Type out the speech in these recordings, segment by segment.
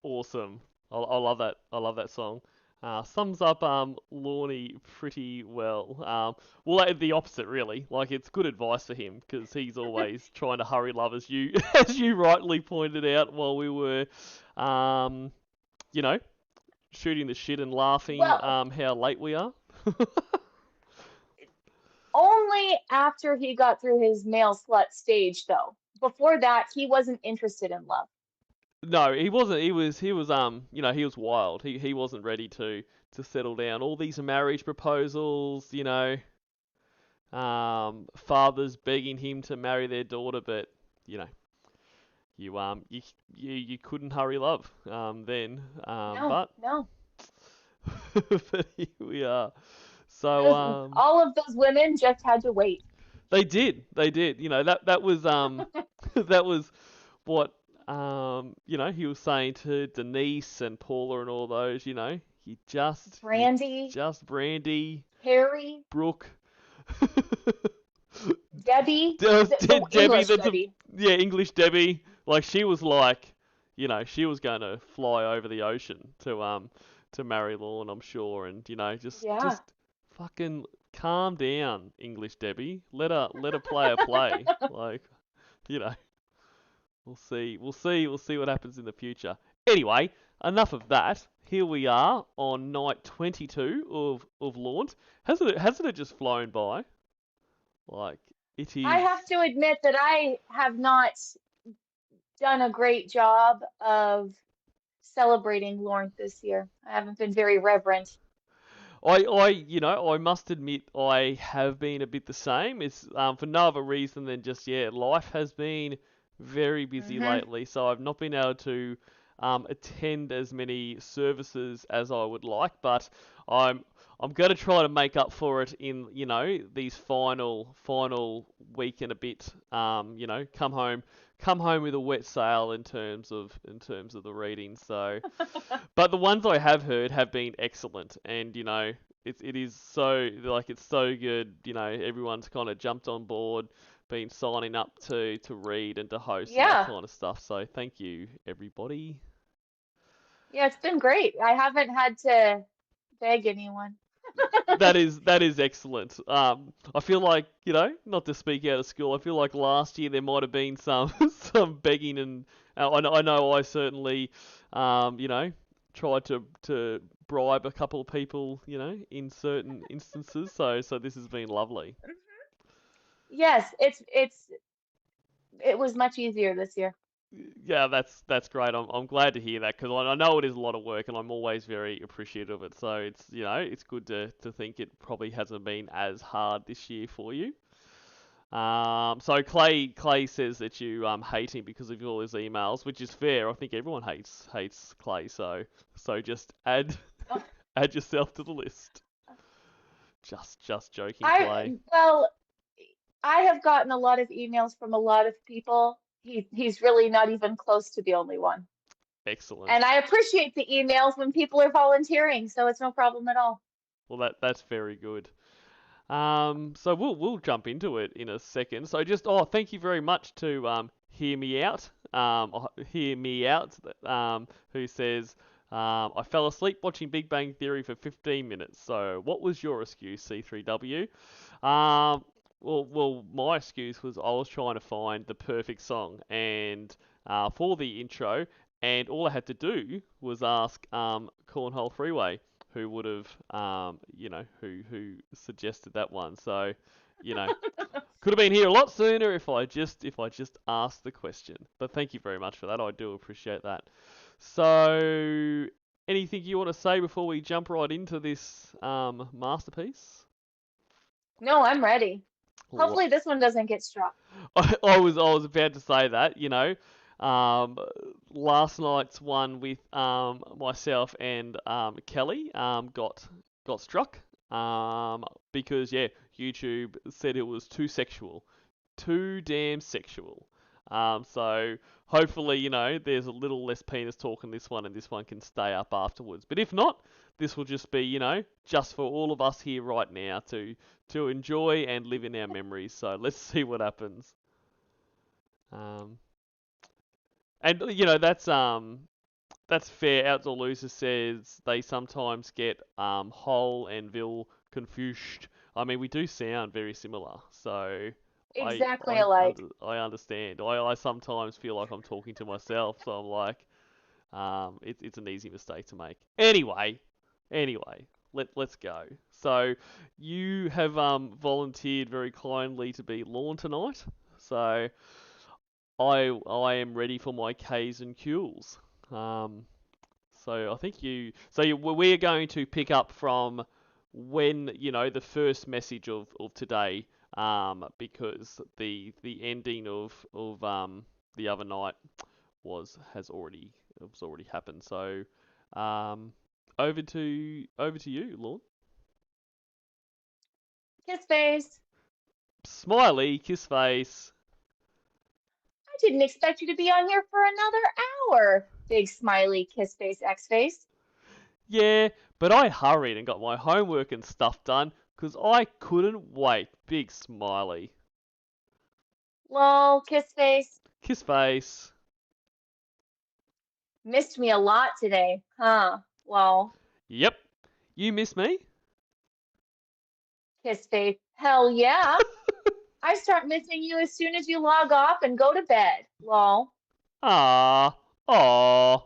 Awesome. I love that. I love that song. Sums up Lorne pretty well. The opposite really. Like it's good advice for him because he's always trying to hurry love, as you as you rightly pointed out while we were, um, you know, shooting the shit and laughing Well, how late we are. only after he got through his male slut stage, though. Before that, he wasn't interested in love. No, he wasn't. He was wild. He wasn't ready to settle down. All these marriage proposals, fathers begging him to marry their daughter, but you know, you couldn't hurry love then. No, But no. but here we are. So All of those women just had to wait. they did. That was that was what he was saying to Denise and Paula and all those. You Brandy, just Brandy, Harry, Brooke. Debbie, the Debbie, English Debbie. yeah, English Debbie. Like she was like, she was going to fly over the ocean to marry Lorne, I'm sure, and Yeah. just fucking calm down, English Debbie. Let her play her play. Like, you know, we'll see what happens in the future. Anyway, enough of that. Here we are on night 22 of Lornt. Hasn't it just flown by? Like it I is. have to admit that I have not done a great job of celebrating Lawrence this year. I haven't been very reverent. I must admit I have been a bit the same. It's for no other reason than just life has been very busy Hmm. lately, so I've not been able to attend as many services as I would like. But I'm I'm gonna try to make up for it in these final week and a bit. Come home with a wet sail in terms of the reading. So. But the ones I have heard have been excellent, and it is so like it's so good. Everyone's kind of jumped on board, been signing up to read and to host and that Yeah. kind of stuff. So thank you, everybody. Yeah, it's been great. I haven't had to beg anyone. That is excellent. I feel like not to speak out of school. I feel like last year there might have been some some begging, and I know I certainly, tried to bribe a couple of people, in certain instances. So this has been lovely. Yes, it was much easier this year. Yeah, that's great. I'm glad to hear that because I know it is a lot of work, and I'm always very appreciative of it. So it's good to think it probably hasn't been as hard this year for you. So Clay says that you hate him because of all his emails, which is fair. I think everyone hates Clay. So just add Oh, add yourself to the list. Just joking, I Clay. well, I have gotten a lot of emails from a lot of people. He's really not even close to the only one. Excellent. And I appreciate the emails when people are volunteering, so it's no problem at all. Well, that's very good. So we'll jump into it in a second. So just thank you very much to hear me out. Hear me out. Who says I fell asleep watching Big Bang Theory for 15 minutes. So what was your excuse, C3W? Um, my excuse was I was trying to find the perfect song and for the intro, and all I had to do was ask Cornhole3way who would have, who suggested that one. So, you know, could have been here a lot sooner if I just asked the question. But thank you very much for that. I do appreciate that. So, anything you want to say before we jump right into this masterpiece? No, I'm ready. L- Hopefully this one doesn't get struck. I was about to say that, um, last night's one with myself and Kelly got struck because YouTube said it was too sexual, too damn sexual. So hopefully there's a little less penis talk in this one, and this one can stay up afterwards. But if not, this will just be just for all of us here right now to enjoy and live in our memories. So let's see what happens. Um, and that's that's fair. Outdoor Loser says they sometimes get whole and vil confused. I mean, we do sound very similar, so Exactly alike. I understand. I sometimes feel like I'm talking to myself, so I'm like, it's an easy mistake to make. Anyway, let's go. So you have volunteered very kindly to be Lornt tonight, so I am ready for my K's and Q's. Um, so I think we are going to pick up from when the first message of today, because the ending of the other night was already happened. So um, over to you, Lorne. Kiss face. Smiley, kiss face. I didn't expect you to be on here for another hour. Big smiley kiss face X face. Yeah, but I hurried and got my homework and stuff done 'cause I couldn't wait. Big smiley. Lol, kiss face. Kiss face. Missed me a lot today, huh? Lol, Yep. You miss me? kiss face. Hell yeah. I start missing you as soon as you log off and go to bed. Lol. Ah. Aw.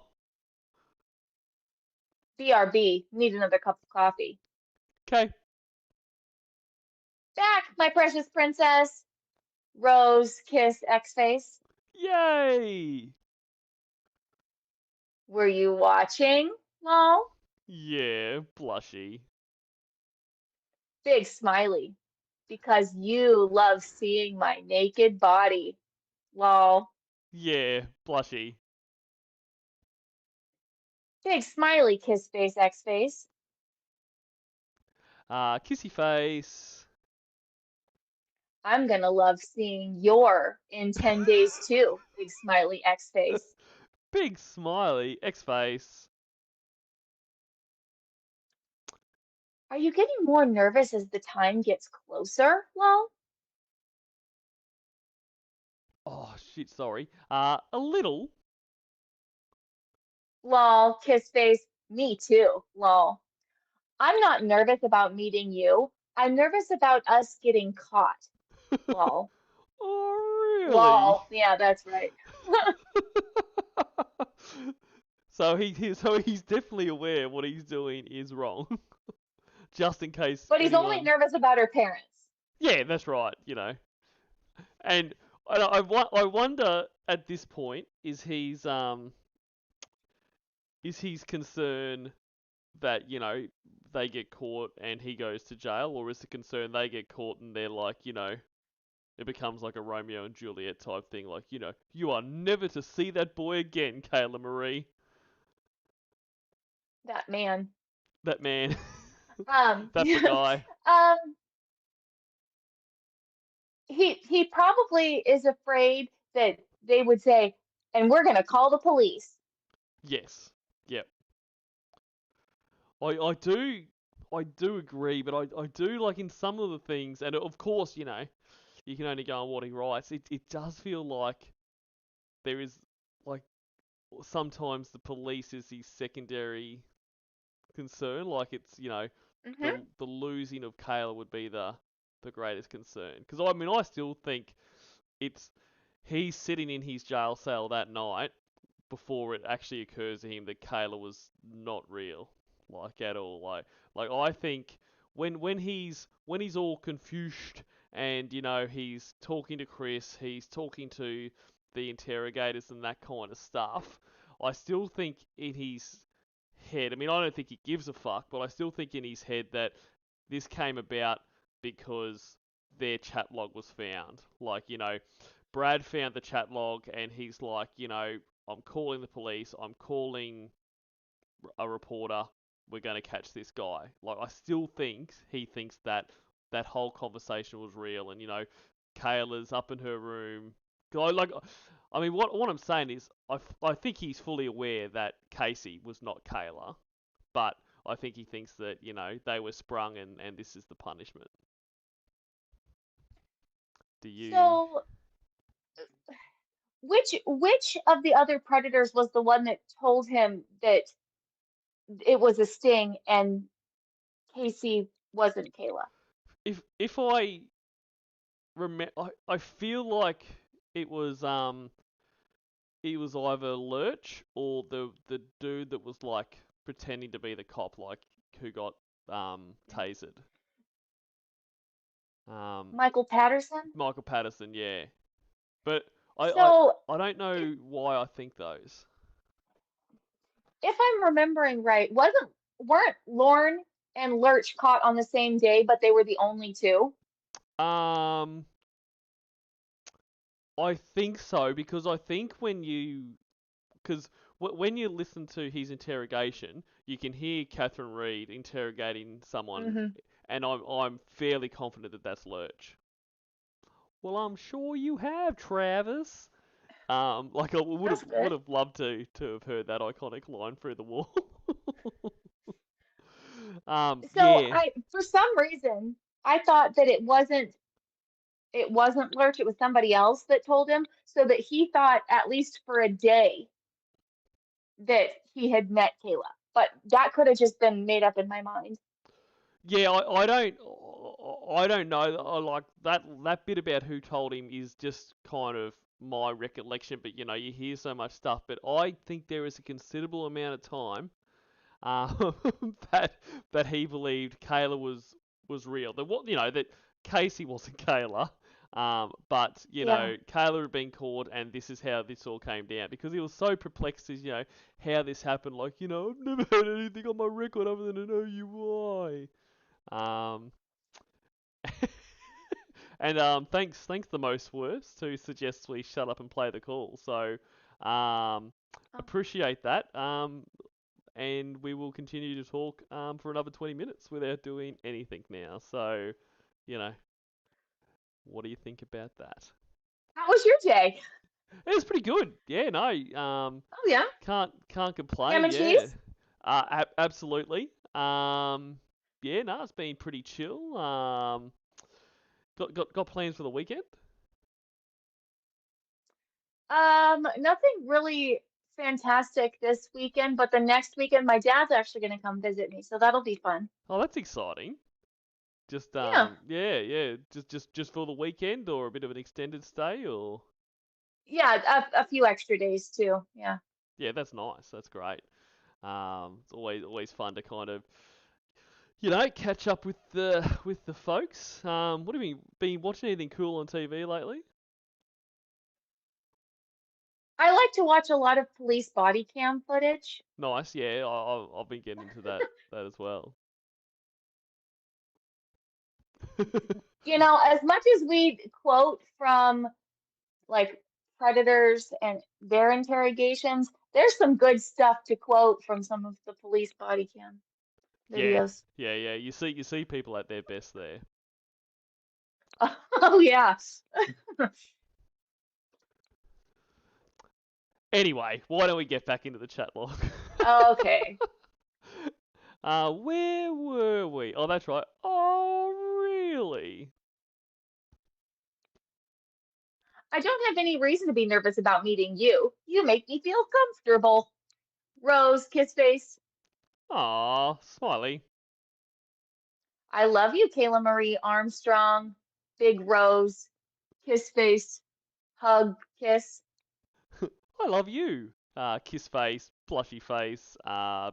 BRB. Need another cup of coffee. Okay. Back, my precious princess. Rose, kiss, X face. Yay. Were you watching? Lol. Yeah, blushy. Big smiley. Because you love seeing my naked body. Lol. Yeah, blushy. Big smiley kiss face X face. Kissy face. I'm gonna love seeing your in 10 days too. Big smiley X face. Big smiley. X face. Are you getting more nervous as the time gets closer? Lol. Oh shit, sorry. A little. Lol, kiss face. Me too. Lol. I'm not nervous about meeting you. I'm nervous about us getting caught. Lol. Oh really? Lol. Yeah, that's right. So he's definitely aware what he's doing is wrong, just in case But he's only anyone. nervous about her parents. Yeah, that's right. And I wonder at this point is his concern that they get caught and he goes to jail, or is the concern they get caught and they're like it becomes like a Romeo and Juliet type thing, like you are never to see that boy again, Kayla Marie. That man. That man. That's the Yeah. guy. Um, he probably is afraid that they would say, and we're gonna call the police. Yes. Yep. I do agree, but I do like in some of the things, and of course, you can only go on what he writes. It does feel like there is like sometimes the police is his secondary concern. Like it's Hmm. the losing of Kayla would be the greatest concern. Because I mean I still think it's he's sitting in his jail cell that night before it actually occurs to him that Kayla was not real, like at all. Like I think when he's all confused and he's talking to Chris, he's talking to the interrogators and that kind of stuff. I still think in his head, I mean I don't think he gives a fuck, but I still think in his head that this came about because their chat log was found. Like, Brad found the chat log and he's like, I'm calling the police, I'm calling a reporter, we're going to catch this guy. Like, I still think he thinks that that whole conversation was real and, Kayla's up in her room. I mean, what I'm saying is, I think he's fully aware that Casey was not Kayla, but I think he thinks that, they were sprung and this is the punishment. Do you? So which of the other predators was the one that told him that it was a sting and Casey wasn't Kayla? If I remember, I feel like it was it was either Lurch or the dude that was like pretending to be the cop, like who got tasered. Um, Michael Patterson? Michael Patterson, yeah. But I, I So I don't if know why I think those. if I'm remembering right, weren't Lorne and Lurch caught on the same day, but they were the only two? Um, I think so because I think because when you listen to his interrogation, you can hear Catherine Reed interrogating someone, Hmm. and I'm fairly confident that that's Lurch. Well, I'm sure you have, Travis. Like I That's would good. have loved to have heard that iconic line through the wall. So Yeah, for some reason, I thought that it wasn't Lurch, it was somebody else that told him, so that he thought at least for a day that he had met Kayla. But that could have just been made up in my mind. yeah. I don't know. I like that bit about who told him is just kind of my recollection. But you hear so much stuff. But I think there is a considerable amount of time um, that that he believed Kayla was real. That what that Casey wasn't Kayla. But Yeah. Kayla had been caught, and this is how this all came down because he was so perplexed as how this happened. Like I've never had anything on my record other than an OUI. Um, and thanks the most worst who suggests we shut up and play the call. So um, Oh, appreciate that. And we will continue to talk for another 20 minutes without doing anything now. So, you know, what do you think about that? how was your day? It was pretty good. Yeah, no, Oh yeah. can't Ham complain. and Yeah, cheese? absolutely. Yeah, no, it's been pretty chill. Got plans for the weekend? Nothing really fantastic this weekend, but the next weekend my dad's actually gonna come visit me, so that'll be fun. Oh, that's exciting. Just Yeah. yeah. Just for the weekend or a bit of an extended stay or Yeah, a few extra days too. Yeah. yeah, that's nice. That's great. It's always fun to kind of catch up with the folks. What have you been watching anything cool on TV lately? I like to watch a lot of police body cam footage. Nice, yeah. I've been getting into that as well. As much as we quote from like predators and their interrogations, there's some good stuff to quote from some of the police body cam Yeah, videos. yeah. You see people at their best there. Oh yeah. Anyway, why don't we get back into the chat log? Okay. Where were we? Oh, that's right. Oh, really? I don't have any reason to be nervous about meeting you. You make me feel comfortable. Rose, kiss face. Aw, Smiley. I love you, Kayla Marie Armstrong. Big Rose, kiss face, hug, kiss. I love you. Kiss face, plushy face,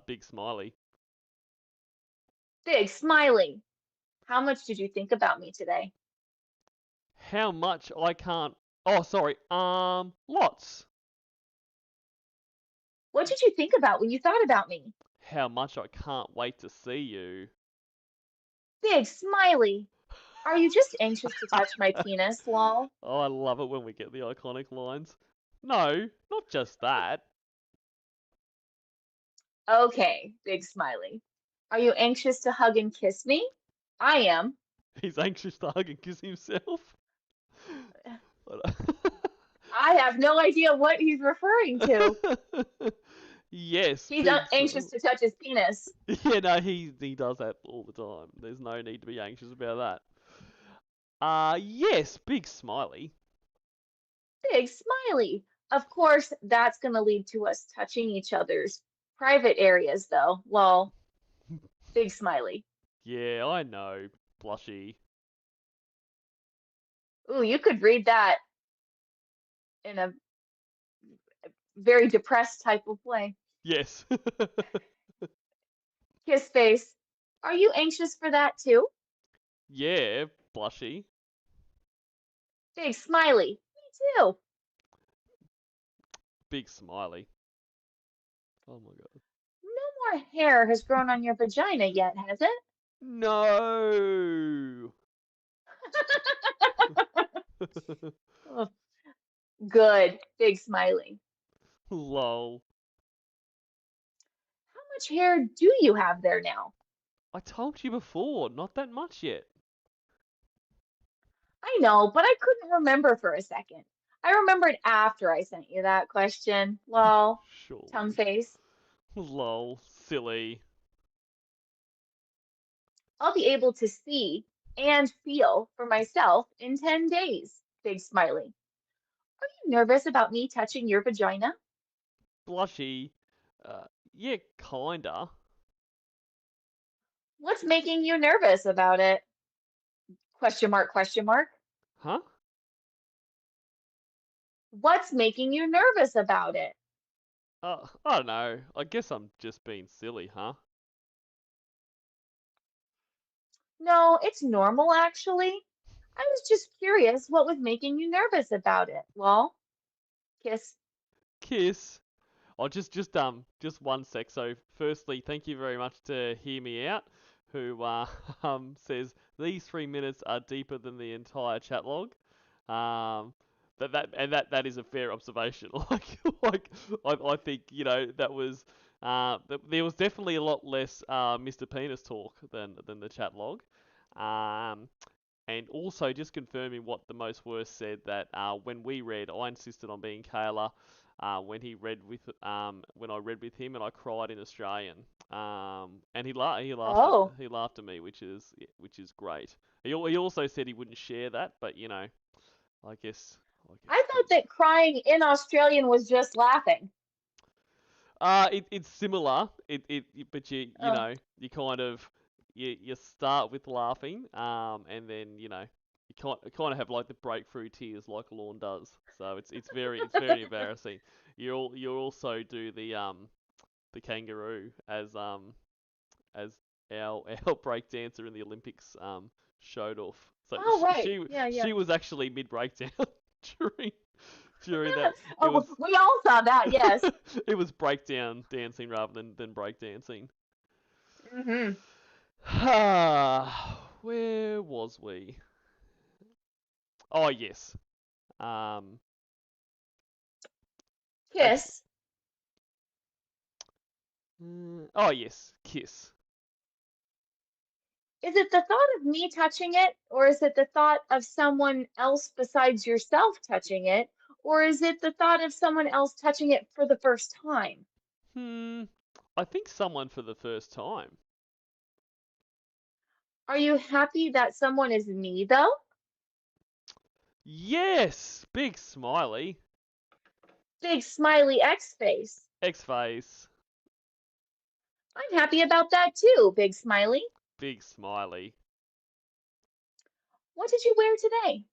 big smiley. Big smiley. How much did you think about me today? How much I can't. Oh, sorry. Lots. What did you think about when you thought about me? How much I can't wait to see you. Big smiley. Are you just anxious to touch my penis, lol? Oh, I love it when we get the iconic lines. No, not just that. Okay, big smiley. Are you anxious to hug and kiss me? I am. He's anxious to hug and kiss himself. I have no idea what he's referring to. Yes, He's big. anxious to touch his penis. Yeah, no, he does that all the time. There's no need to be anxious about that. Yes, big smiley. Big smiley. Of course, that's going to lead to us touching each other's private areas, though. Well, big smiley. Yeah, I know, Blushy. Ooh, you could read that in a very depressed type of way. Yes. Kiss face. Are you anxious for that too? Yeah, Blushy. Big smiley. Me too. Big smiley. Oh my god. No more hair has grown on your vagina yet, has it? No! Oh, good. Big smiley. Lol. How much hair do you have there now? I told you before, not that much yet. I know, but I couldn't remember for a second. I remembered after I sent you that question. Lol. Tongue Surely. face. Lol. Silly. I'll be able to see and feel for myself in 10 days. Big smiley. Are you nervous about me touching your vagina? Blushy. Yeah, kinda. What's making you nervous about it? Question mark, question mark. Huh? What's making you nervous about it? I don't know. I guess I'm just being silly, huh? No, it's normal actually. I was just curious what was making you nervous about it. Well, kiss. Kiss. Oh, just one sec. So, firstly, thank you very much to Hear Me Out, who says these 3 minutes are deeper than the entire chat log. Um, that is a fair observation. I think that was there was definitely a lot less Mr. Penis talk than the chat log. Um, and also just confirming what the most worst said that when we read, I insisted on being Kayla. When I read with him and I cried in Australian. And Oh, he laughed at me, which is great. He also said he wouldn't share that, but I guess I I guess thought he's that crying in Australian was just laughing. it's similar. But Oh. you kind of you start with laughing, and then you kind of have like the breakthrough tears like Lorne does. So it's very embarrassing. You also do the kangaroo as our break dancer in the Olympics showed off. So Oh, right. Yeah, yeah. she was actually mid breakdown during during that. It Oh, was we all saw that, yes. it was breakdown dancing rather than break dancing. Hmm. Where was we? Oh yes. Um. Actually. Kiss. Oh yes. Kiss. Is it the thought of me touching it, or is it the thought of someone else besides yourself touching it, or is it the thought of someone else touching it for the first time? Hmm. I think someone for the first time. Are you happy that someone is me, though? Yes. Big smiley. Big smiley X face. X face. I'm happy about that too, big smiley. Big smiley. What did you wear today?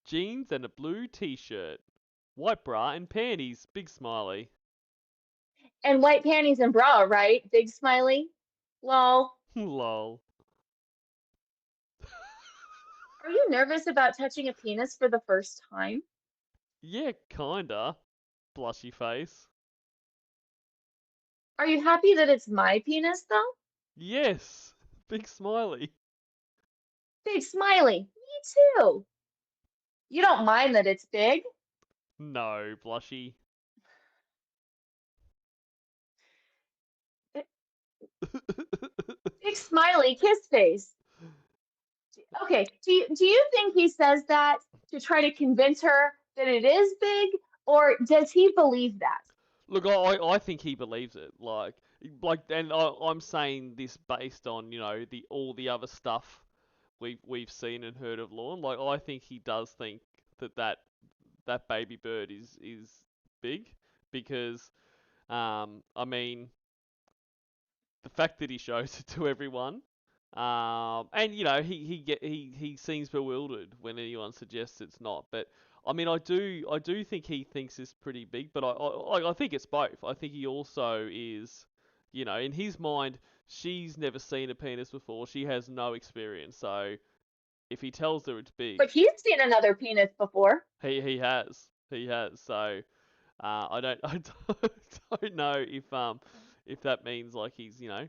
Jeans and a blue t-shirt. White bra and panties. Big smiley. And white panties and bra, right? Big smiley. Lol. Lol. Are you nervous about touching a penis for the first time? Yeah, kinda. Blushy face. Are you happy that it's my penis, though? Yes. Big smiley. Big smiley. Me too. You don't mind that it's big? No, blushy. Big smiley kiss face. Okay, do you think he says that to try to convince her that it is big, or does he believe that? Look, I think he believes it. And I'm saying this based on the all the other stuff we've seen and heard of Lorne. Like I think he does think that baby bird is big because, I mean, the fact that he shows it to everyone, and you know, he seems bewildered when anyone suggests it's not. But I mean, I do think he thinks it's pretty big, but I think it's both. I think he also is, you know, in his mind, she's never seen a penis before. She has no experience. So if he tells her it's But big, he's seen another penis before. he has. So I don't don't know if that means like he's, you know,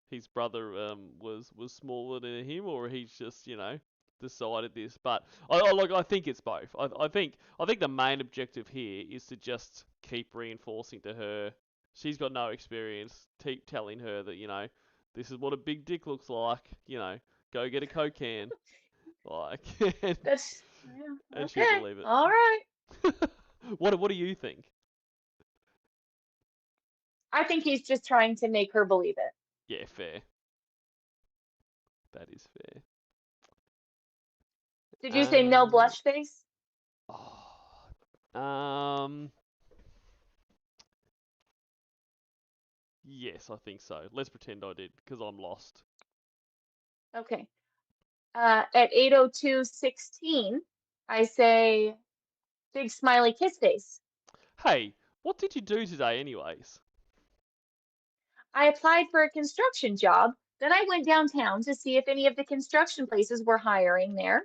his brother was smaller than him, or he's just, you know, decided this. But I think it's both. I think the main objective here is to just keep reinforcing to her she's got no experience. Keep telling her that, you know, this is what a big dick looks like. You know, go get a Coke can, like, and, That's yeah, and she'll okay. believe it. All right. What do you think? I think he's just trying to make her believe it. Yeah, fair. That is fair. Did you say no Um, blush face? oh, yes, I think so. Let's pretend I did, because I'm lost. Okay. At 8:02:16, I say big smiley kiss face. Hey, what did you do today, anyways? I applied for a construction job. Then I went downtown to see if any of the construction places were hiring there.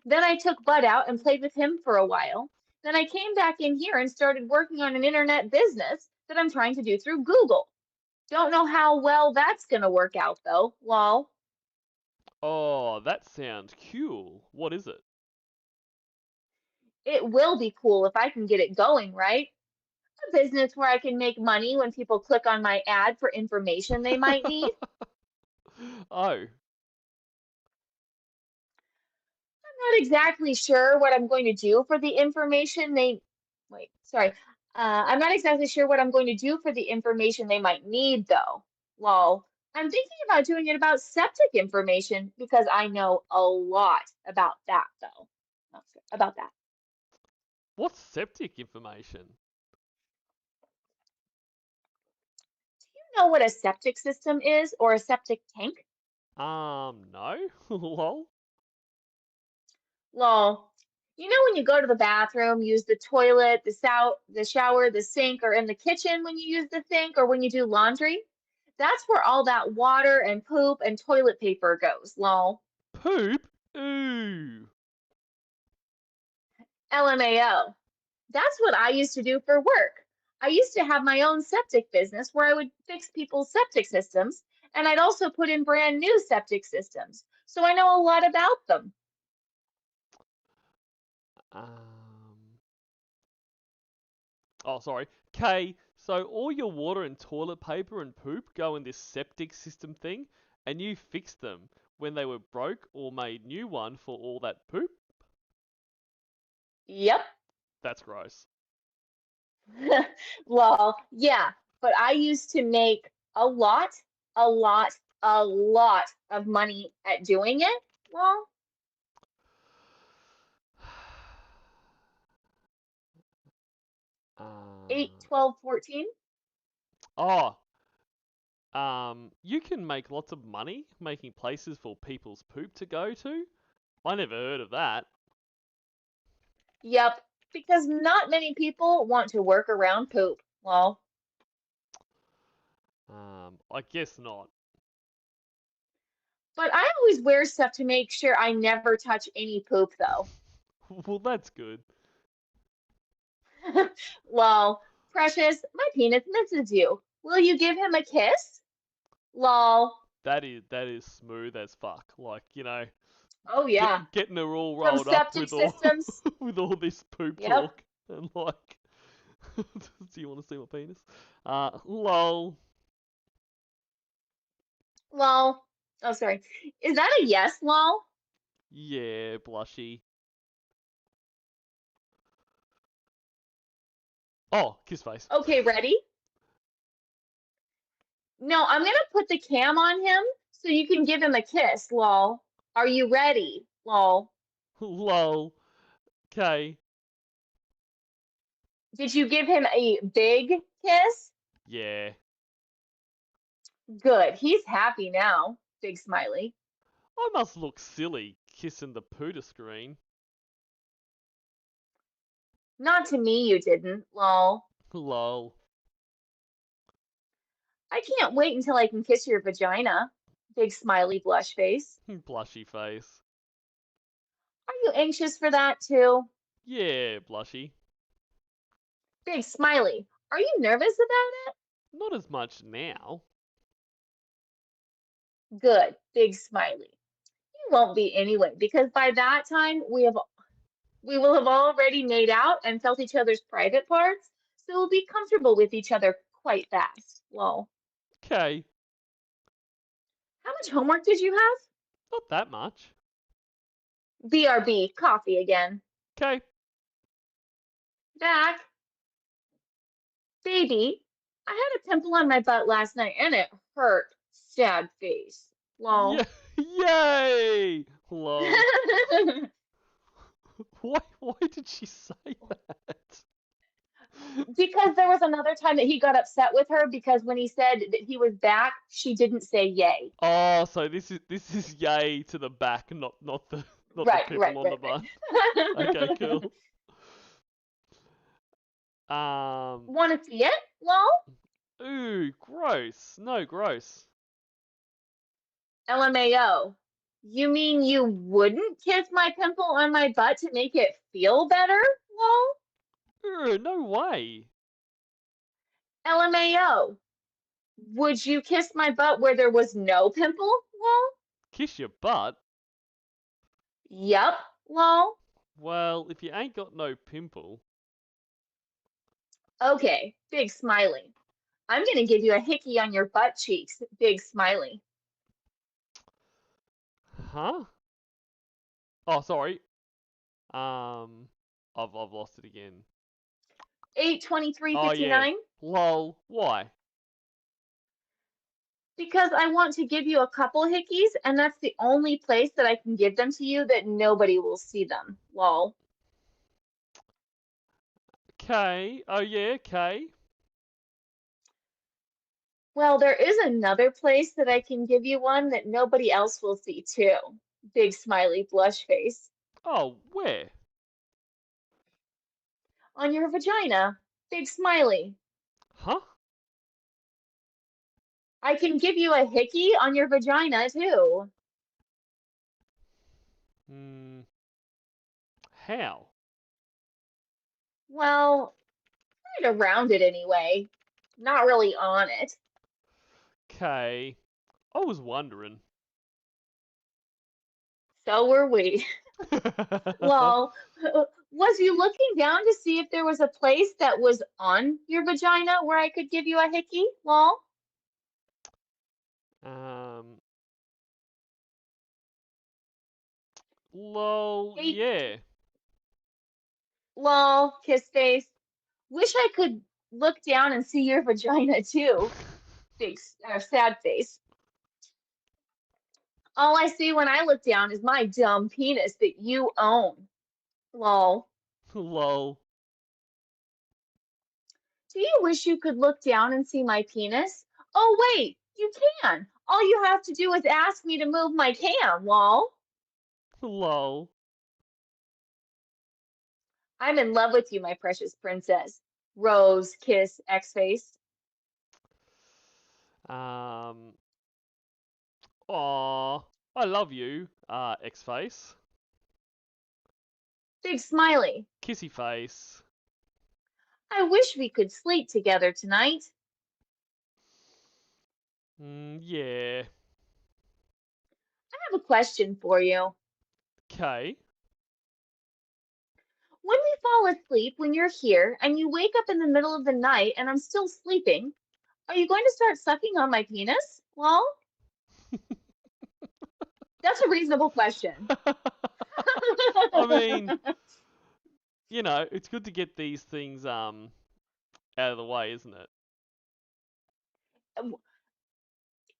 Then I took Bud out and played with him for a while. Then I came back in here and started working on an internet business that I'm trying to do through Google. Don't know how well that's gonna work out though. Lol. Oh, that sounds cool. What is it? It will be cool if I can get it going, right? A business where I can make money when people click on my ad for information they might need. Oh, I'm not exactly sure what I'm going to do for the information they wait, sorry. I'm not exactly sure what I'm going to do for the information they might need though. Lol. I'm thinking about doing it about septic information because I know a lot about that though. About that. what's septic information? Do you know what a septic system is or a septic tank? No? Lol. Lol. You know when you go to the bathroom, use the toilet, the shower, the sink, or in the kitchen when you use the sink, or when you do laundry? That's where all that water and poop and toilet paper goes. Lol. Poop? Ooh. LMAO. That's what I used to do for work. I used to have my own septic business where I would fix people's septic systems, and I'd also put in brand new septic systems. So I know a lot about them. Um. Oh, sorry. K, so all your water and toilet paper and poop go in this septic system thing, and you fixed them when they were broke or made new one for all that poop? Yep. That's gross. Well, yeah, but I used to make a lot, a lot of money at doing it. Well, Uh, 8, 12, 14. oh, you can make lots of money making places for people's poop to go to? I never heard of that. Yep, because not many people want to work around poop. Well, I guess not. but I always wear stuff to make sure I never touch any poop, though. Well, that's good. Lol, precious, my penis misses you. Will you give him a kiss? Lol. That is smooth as fuck. Like, you know, Oh yeah, getting her all from rolled up septic with all systems. with all this poop Yep. talk and like, do you want to see my penis? Lol. Lol. Oh, sorry. Is that a yes, lol? Yeah, blushy. Oh, kiss face. Okay, ready? No, I'm gonna put the cam on him so you can give him a kiss, lol. Are you ready? Lol. Lol. Okay. Did you give him a big kiss? Yeah. Good. He's happy now. Big smiley. I must look silly kissing the pooter screen. Not to me, you didn't. Lol. Lol. I can't wait until I can kiss your vagina. Big smiley blush face. Blushy face. Are you anxious for that too? Yeah, blushy. Big smiley. Are you nervous about it? Not as much now. Good. Big smiley. You won't be anyway, because by that time we will have already made out and felt each other's private parts, so we'll be comfortable with each other quite fast. Lol. Okay. How much homework did you have? Not that much. BRB, coffee again. Okay. Back. Baby, I had a pimple on my butt last night and it hurt. Sad face. Yeah. Lol. Yay! Lol. Why did she say that? Because there was another time that he got upset with her because when he said that he was back, she didn't say yay. Oh, so this is yay to the back, not the not the Right, right, pimple on the right, butt. Okay, right. cool. Um, Want to see it? Lol. ooh, gross. No, gross. LMAO. You mean you wouldn't kiss my pimple on my butt to make it feel better? Lol. Ooh, no way. LMAO. Would you kiss my butt where there was no pimple? Lol. Kiss your butt? Yup. Lol. Well, if you ain't got no pimple. Okay. Big smiley. I'm gonna give you a hickey on your butt cheeks. Big smiley. Huh? Oh, sorry. Um, I've lost it again. Oh yeah. 8:23:59. Lol. Why? Because I want to give you a couple hickeys, and that's the only place that I can give them to you that nobody will see them. Lol. Okay. Oh yeah. Okay. Well, there is another place that I can give you one that nobody else will see too. Big smiley blush face. Oh, where? On your vagina. Big smiley. Huh? I can give you a hickey on your vagina too. Hmm. How? Well, right around it anyway. Not really on it. Okay. I was wondering. So were we. Well, was you looking down to see if there was a place that was on your vagina where I could give you a hickey? Lol. um. Lol. Eight. Yeah. Lol. Kiss face. Wish I could look down and see your vagina too. Big sad face. All I see when I look down is my dumb penis that you own. Lol. Lol. Do you wish you could look down and see my penis? Oh, wait, you can. All you have to do is ask me to move my cam, lol. Lol. I'm in love with you, my precious princess. Rose, kiss, X face. Um. Aw. I love you. X face. Big smiley. Kissy face. I wish we could sleep together tonight. Yeah. I have a question for you. Okay. When we fall asleep when you're here and you wake up in the middle of the night and I'm still sleeping, are you going to start sucking on my penis? Lol. That's a reasonable question. I mean, it's good to get these things out of the way, isn't it?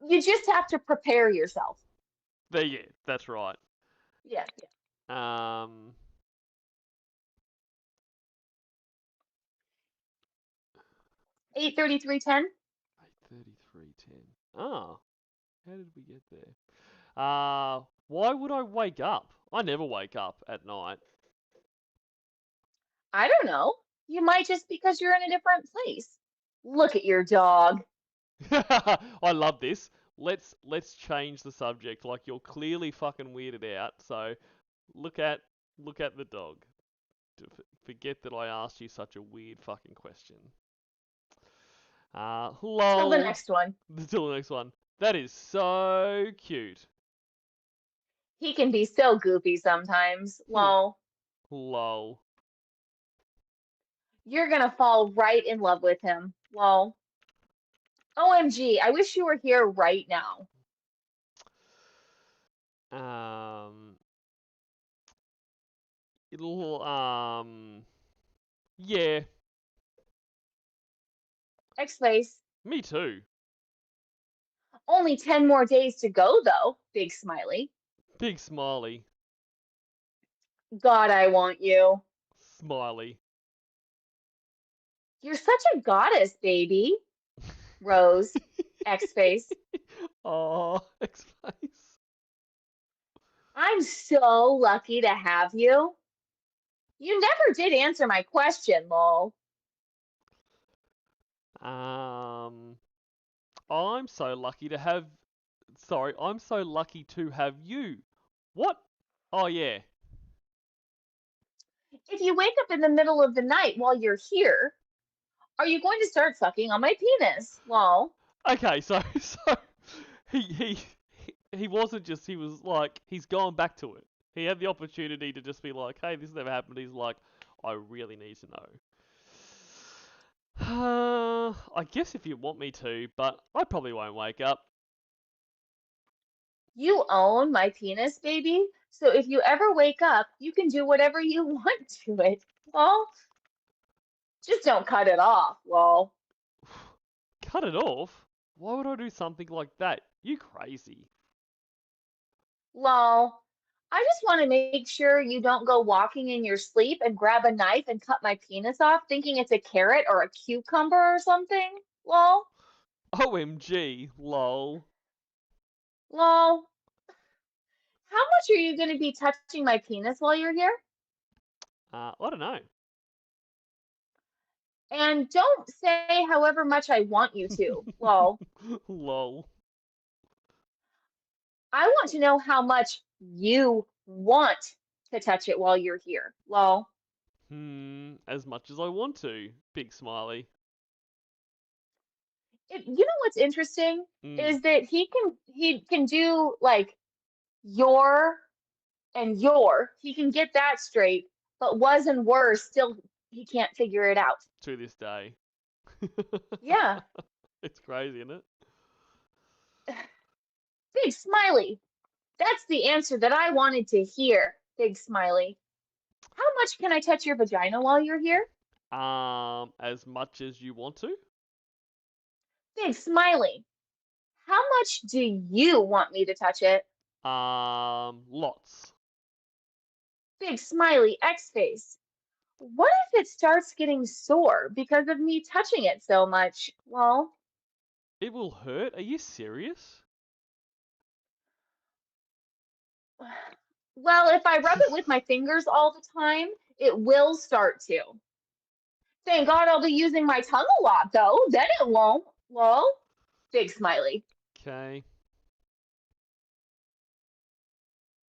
You just have to prepare yourself. There, yeah, that's right. Yeah, Um, 8:33:10. 8:33:10. Ah, how did we get there? Why would I wake up? I never wake up at night. I don't know. You might just because you're in a different place. Look at your dog. I love this. Let's change the subject. Like you're clearly fucking weirded out. So look at the dog. Forget that I asked you such a weird fucking question. Till the Lol. next one. Till the next one. That is so cute. He can be so goofy sometimes. Lol. Lol. You're gonna fall right in love with him. Lol. OMG, I wish you were here right now. Um. It'll Yeah. X-Face. Me too. Only 10 more days to go, though. Big smiley. Big smiley. God, I want you. Smiley. You're such a goddess, baby. Rose. X-Face. Oh, X-Face. I'm so lucky to have you. You never did answer my question, lol. I'm so lucky to have. Sorry, I'm so lucky to have you. What? Oh yeah. If you wake up in the middle of the night while you're here, are you going to start sucking on my penis? Lol. Okay, so he he he wasn't just. He was like he's gone back to it. He had the opportunity to just be like, hey, this never happened. He's like, I really need to know. I guess if you want me to, but I probably won't wake up. You own my penis, baby. So if you ever wake up, you can do whatever you want to it. Lol. Just don't cut it off, lol. Cut it off? Why would I do something like that? You crazy. Lol. I just want to make sure you don't go walking in your sleep and grab a knife and cut my penis off thinking it's a carrot or a cucumber or something. Lol. OMG, lol. Lol. How much are you going to be touching my penis while you're here? I don't know. And don't say however much I want you to. Lol. Lol. I want to know how much you want to touch it while you're here. Lol. As much as I want to. Big smiley. You know what's interesting Mm, is that he can do like your and your. He can get that straight, but was and were still he can't figure it out. to this day. Yeah. It's crazy, isn't it? Big smiley. That's the answer that I wanted to hear. Big smiley. How much can I touch your vagina while you're here? As much as you want to? Big smiley. How much do you want me to touch it? Lots. Big smiley X face. What if it starts getting sore because of me touching it so much? Well, It will hurt? Are you serious? well, if I rub it with my fingers all the time, it will start to. Thank God I'll be using my tongue a lot though. Then it won't. Well, big smiley. Okay.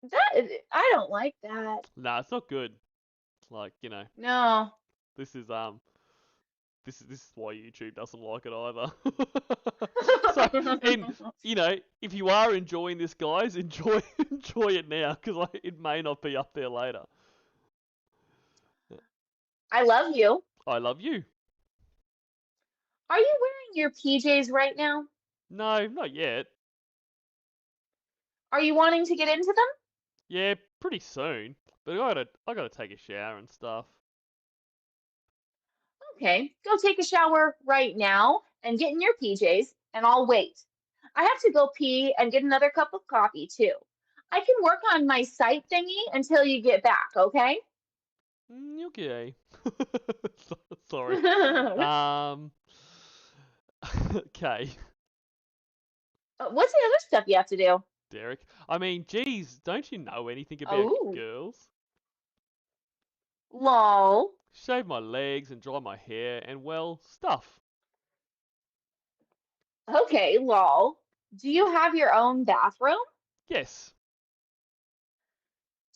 That I don't like that. Nah, it's not good. Like, No. this is this is why YouTube doesn't like it either. So, and if you are enjoying this, guys, enjoy enjoy it now because it may not be up there later. I love you. I love you. Are you wearing your PJs right now? No, not yet. Are you wanting to get into them? Yeah, pretty soon. But I gotta take a shower and stuff. Okay, go take a shower right now and get in your PJs, and I'll wait. I have to go pee and get another cup of coffee too. I can work on my site thingy until you get back, okay? Okay. Sorry. Um. Okay, What's the other stuff you have to do? Derek. I mean, geez, don't you know anything about Oh, girls? lol. Shave my legs and dry my hair and, well, stuff. Okay, lol. Do you have your own bathroom? Yes.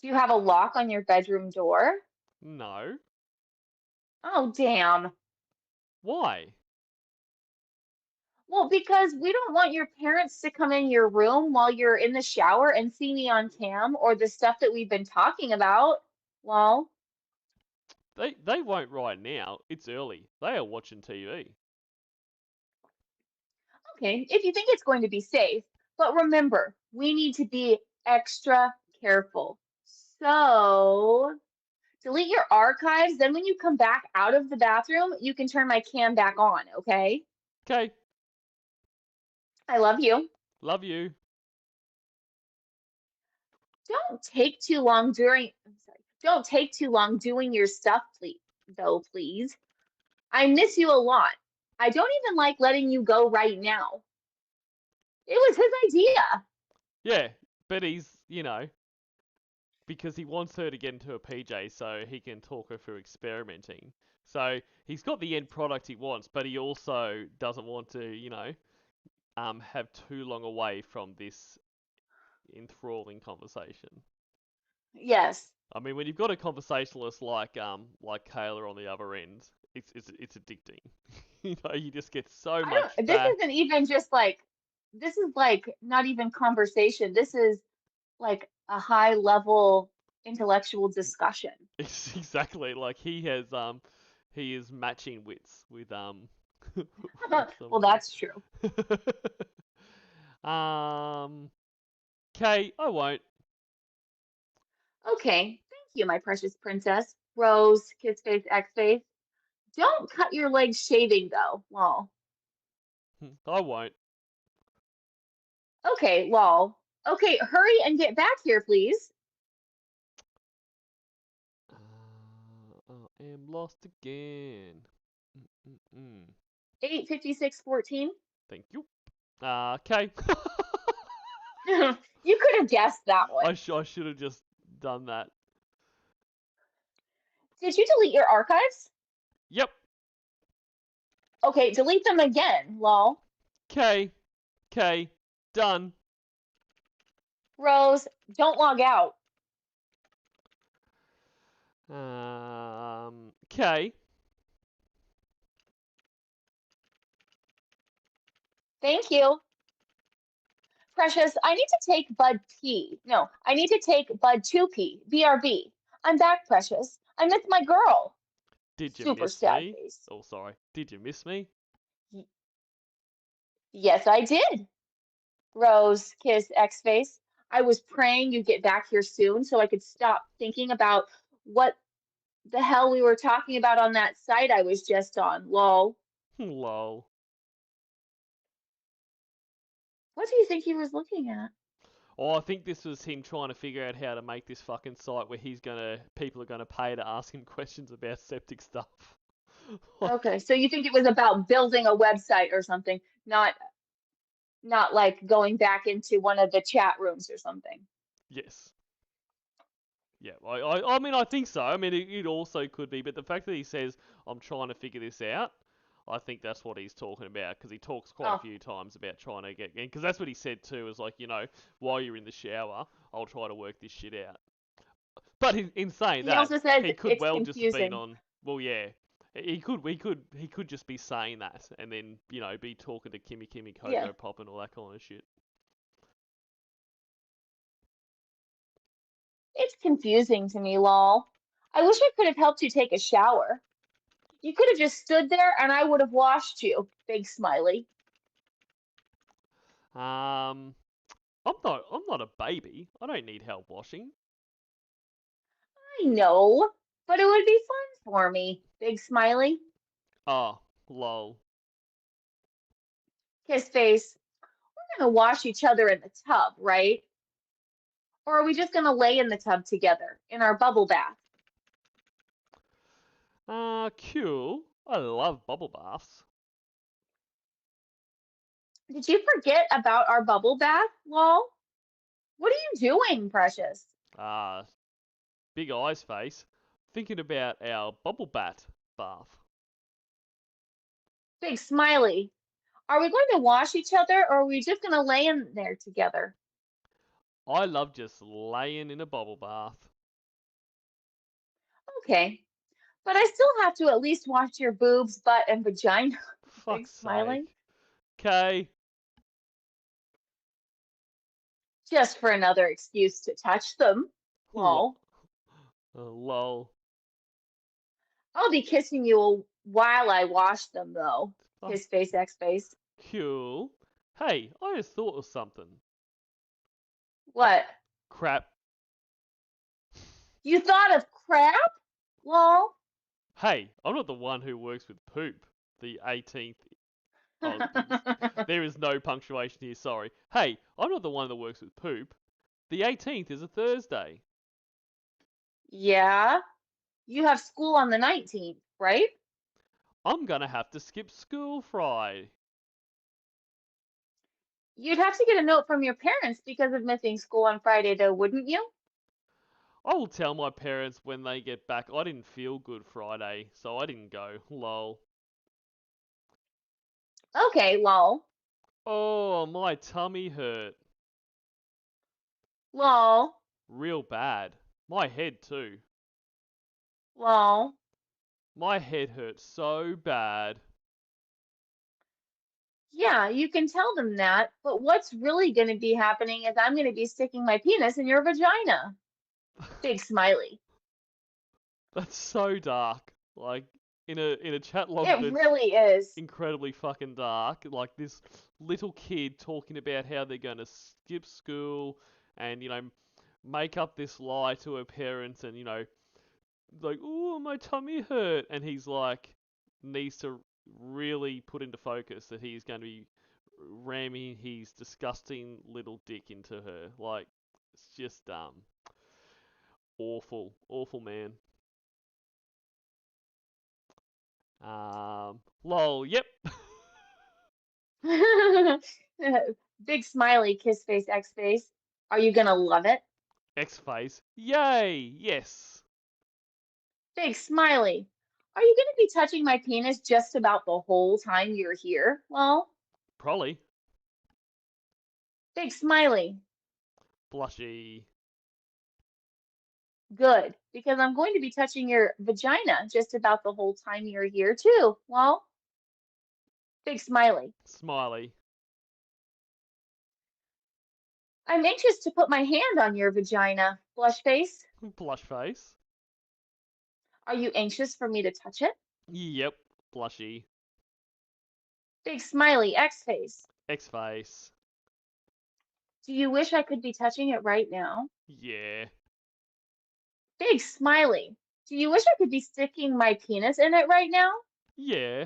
Do you have a lock on your bedroom door? No. Oh, damn. Why? Well, because we don't want your parents to come in your room while you're in the shower and see me on cam or the stuff that we've been talking about. Lol. They won't right now. It's early. They are watching TV. Okay, if you think it's going to be safe, but remember, we need to be extra careful. So, delete your archives, then when you come back out of the bathroom, you can turn my cam back on, okay? Okay. I love you. Love you. Don't take too long during, I'm sorry, don't take too long doing your stuff, please, though, please. I miss you a lot. I don't even like letting you go right now. It was his idea. Yeah, but he's, because he wants her to get into a PJ so he can talk her through experimenting. So he's got the end product he wants, but he also doesn't want to, have too long away from this enthralling conversation. Yes. I mean, when you've got a conversationalist like Kayla on the other end, it's addicting. You just get so I much don't, this back. isn't even just like, this is like not even conversation. This is like a high level intellectual discussion. It's exactly like he is matching wits with Well, somebody. that's true. um, Kay, I won't. Okay. Thank you, my precious princess. Rose, kiss face, X face. Don't cut your legs shaving though. Lol. I won't. Okay, lol. Okay, hurry and get back here, please. I am lost again. Mm-mm-mm. 8:56:14. Thank you. Okay. You could have guessed that one. I should have just done that. Did you delete your archives? Yep. Okay, delete them again, lol. Okay. Okay. Done. Rose, don't log out. Okay. Thank you. Precious, I need to take Bud P. No, I need to take Bud 2P. BRB. I'm back, Precious. I miss my girl. Did you Super miss sad me? face. Oh, sorry. Did you miss me? Y- yes, I did. Rose, kiss, X face. I was praying you'd get back here soon so I could stop thinking about what the hell we were talking about on that site I was just on. Lol. Lol. What do you think he was looking at? Oh, I think this was him trying to figure out how to make this fucking site where people are gonna pay to ask him questions about septic stuff. Like, Okay, so you think it was about building a website or something, not like going back into one of the chat rooms or something. yes. Yeah, I mean, I think so. I mean, it also could be, but the fact that he says, I'm trying to figure this out, I think that's what he's talking about, because he talks quite a Oh, few times about trying to get, because that's what he said too, is like, while you're in the shower, I'll try to work this shit out. But in saying he that, also says he could it's well just have been confusing. on, well, yeah, he could just be saying that, and then, be talking to Kimmy Kimmy Yeah, Coco Pop and all that kind of shit. it's confusing to me, lol. I wish I could have helped you take a shower. You could have just stood there and I would have washed you. Big smiley. Um, I'm not a baby. I don't need help washing. I know, but it would be fun for me. Big smiley. Oh, lol. Kiss face. We're gonna wash each other in the tub, right? Or are we just gonna lay in the tub together in our bubble bath? Cool. I love bubble baths. Did you forget about our bubble bath? Lol. What are you doing, Precious? Ah, big eyes face. Thinking about our bubble bath. Big smiley. Are we going to wash each other or are we just going to lay in there together? I love just laying in a bubble bath. Okay, but I still have to at least wash your boobs, butt, and vagina. Big Fuck's smiley. sake. Okay. Just for another excuse to touch them. Lol. Lol. I'll be kissing you while I wash them, though. Fuck. Kiss face, X face. Cool. Hey, I just thought of something. What? Crap. You thought of crap? Lol. Hey, I'm not the one who works with poop. The 18th. Oh, there is no punctuation here, sorry. Hey, I'm not the one that works with poop. The 18th is a Thursday. Yeah, you have school on the 19th, right? I'm gonna have to skip school Friday. You'd have to get a note from your parents because of missing school on Friday, though, wouldn't you? I will tell my parents when they get back I didn't feel good Friday, so I didn't go. Lol. Okay, lol. Oh, my tummy hurt. Lol. Real bad. My head too. Lol. My head hurts so bad. Yeah, you can tell them that, but what's really going to be happening is I'm going to be sticking my penis in your vagina. Big smiley. That's so dark. Like in a chat log It that's really is. incredibly fucking dark. Like this little kid talking about how they're gonna skip school and make up this lie to her parents and like, oh, my tummy hurt, and he's like needs to really put into focus that he's going to be ramming his disgusting little dick into her. Like, it's just awful, awful man. Lol. Yep. Big smiley, kiss face, X face. Are you going to love it? X face. Yay. Yes. Big smiley. Are you going to be touching my penis just about the whole time you're here? Well, Probably. big smiley. Blushy. Good, because I'm going to be touching your vagina just about the whole time you're here too. Well, big smiley. Smiley. I'm anxious to put my hand on your vagina. Blush face. Blush face. Are you anxious for me to touch it? Yep. Blushy. Big smiley, X face. X face. Do you wish I could be touching it right now? Yeah. Big smiley. Do you wish I could be sticking my penis in it right now? Yeah.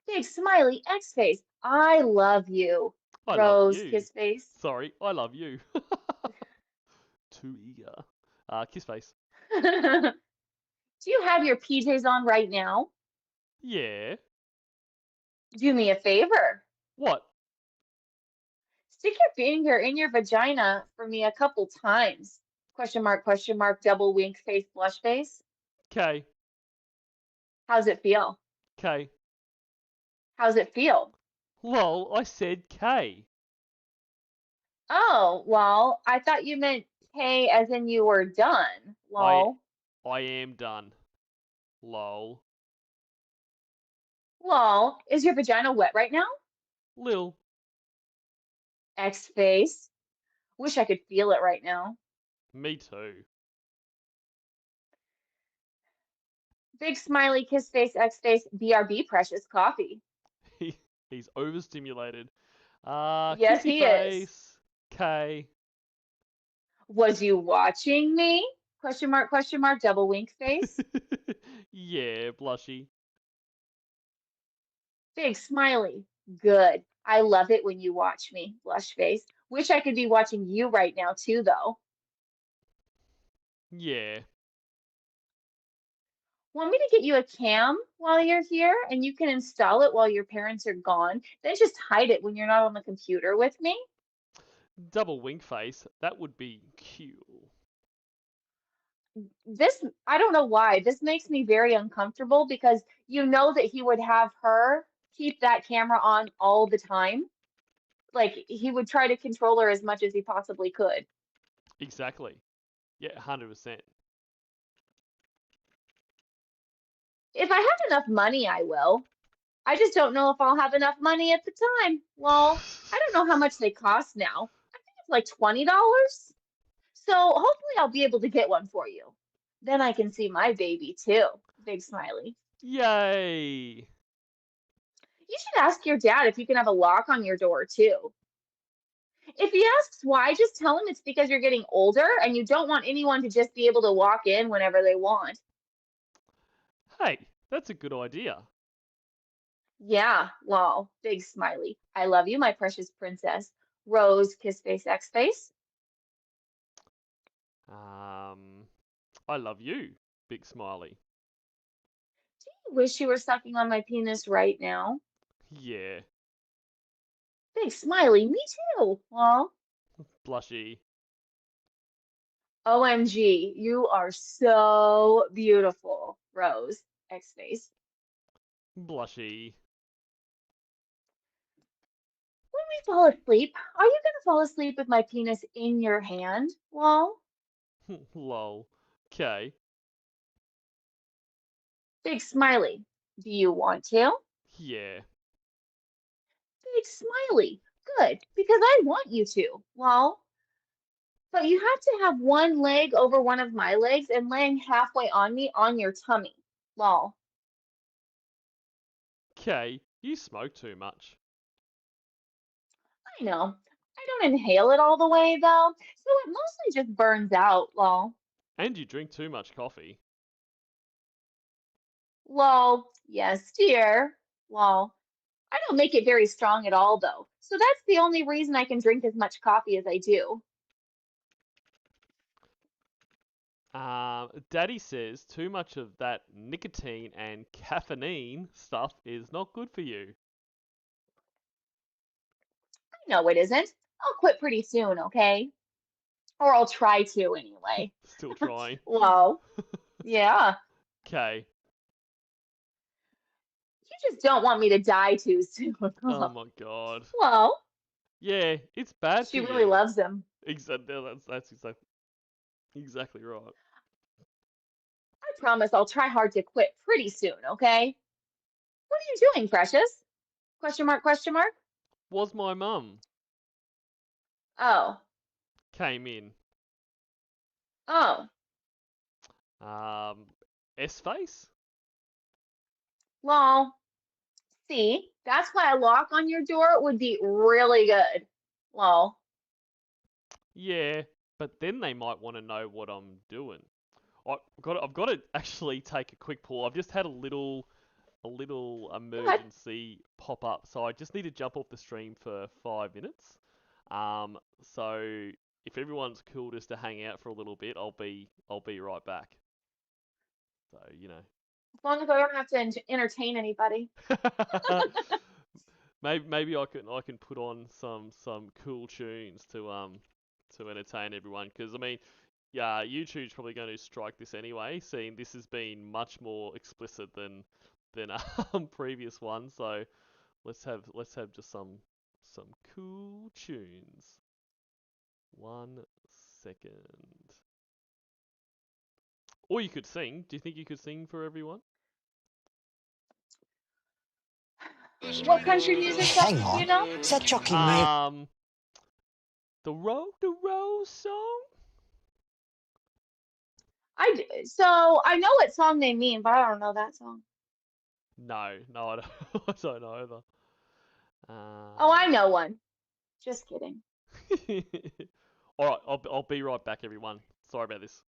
Big smiley, X face. I love you. I love Rose, you. kiss face. Sorry, I love you. Too eager. Kiss face. Do you have your PJs on right now? Yeah. Do me a favor. What? Stick your finger in your vagina for me a couple times. Question mark, double wink face, blush face. K. How's it feel? K. How's it feel? Lol, I said K. Oh, well, I thought you meant K as in you were done. I Lol. I am done. Lol. Lol. Is your vagina wet right now? Lil. X face. Wish I could feel it right now. Me too. Big smiley kiss face, X face, BRB precious coffee. He's overstimulated. Yes, Kissy he is. face. K. Was you watching me? Question mark, double wink face. Yeah, blushy. Big smiley. Good. I love it when you watch me. Blush face. Wish I could be watching you right now too, though. Yeah. Want me to get you a cam while you're here and you can install it while your parents are gone? Then just hide it when you're not on the computer with me? Double wink face, that would be cool. I don't know why, this makes me very uncomfortable because you know that he would have her keep that camera on all the time. Like he would try to control her as much as he possibly could. Exactly. Yeah, 100%. If I have enough money, I will. I just don't know if I'll have enough money at the time. Well, I don't know how much they cost now. I think it's like $20. So hopefully I'll be able to get one for you. Then I can see my baby too. Big smiley. Yay! You should ask your dad if you can have a lock on your door too. If he asks why, just tell him it's because you're getting older and you don't want anyone to just be able to walk in whenever they want. Hey, that's a good idea. Yeah, well, big smiley. I love you, my precious princess. Rose, kiss face, X face. Um, I love you, big smiley. Wish you were sucking on my penis right now. Yeah, Big smiley, me too. Well, blushy, OMG, you are so beautiful, Rose, X face. blushy. When we fall asleep, are you gonna fall asleep with my penis in your hand? Well, Lol. Okay. big smiley. Do you want to? Yeah. Big smiley. Good, because I want you to. Well, but you have to have one leg over one of my legs and laying halfway on me on your tummy. Lol. Okay. You smoke too much. I know. I don't inhale it all the way though, so it mostly just burns out. Lol. And you drink too much coffee. Lol. Yes, dear. Lol. I don't make it very strong at all though, so that's the only reason I can drink as much coffee as I do. Daddy says too much of that nicotine and caffeine stuff is not good for you. No, it isn't. I'll quit pretty soon, okay? Or I'll try to anyway. Still trying. Lol. Yeah. Okay. You just don't want me to die too soon. Oh my god. Well, Yeah, it's bad for she really you. loves him. Exactly. That's exactly right. I promise I'll try hard to quit pretty soon, okay? What are you doing, precious? Question mark, question mark? Was my mum Oh, came in. oh, Um, S face. lol. See, that's why a lock on your door would be really good. Lol. Yeah, but then they might want to know what I'm doing. I've got to actually take a quick pull. I've just had a little What? emergency pop up, so I just need to jump off the stream for 5 minutes. So if everyone's cool just to hang out for a little bit, I'll be right back. So As long as I don't have to entertain anybody. maybe I can put on some cool tunes to entertain everyone because I mean yeah, YouTube's probably going to strike this anyway, seeing this has been much more explicit than previous ones. So let's have just some cool tunes. 1 second. Or you could sing. Do you think you could sing for everyone? What country music song Hang do on. you know? Is that jockey May? The Rose song. So I know what song they mean, but I don't know that song. No, I don't, I don't know either. Oh, I know one. Just kidding. All right, I'll be right back, everyone. Sorry about this.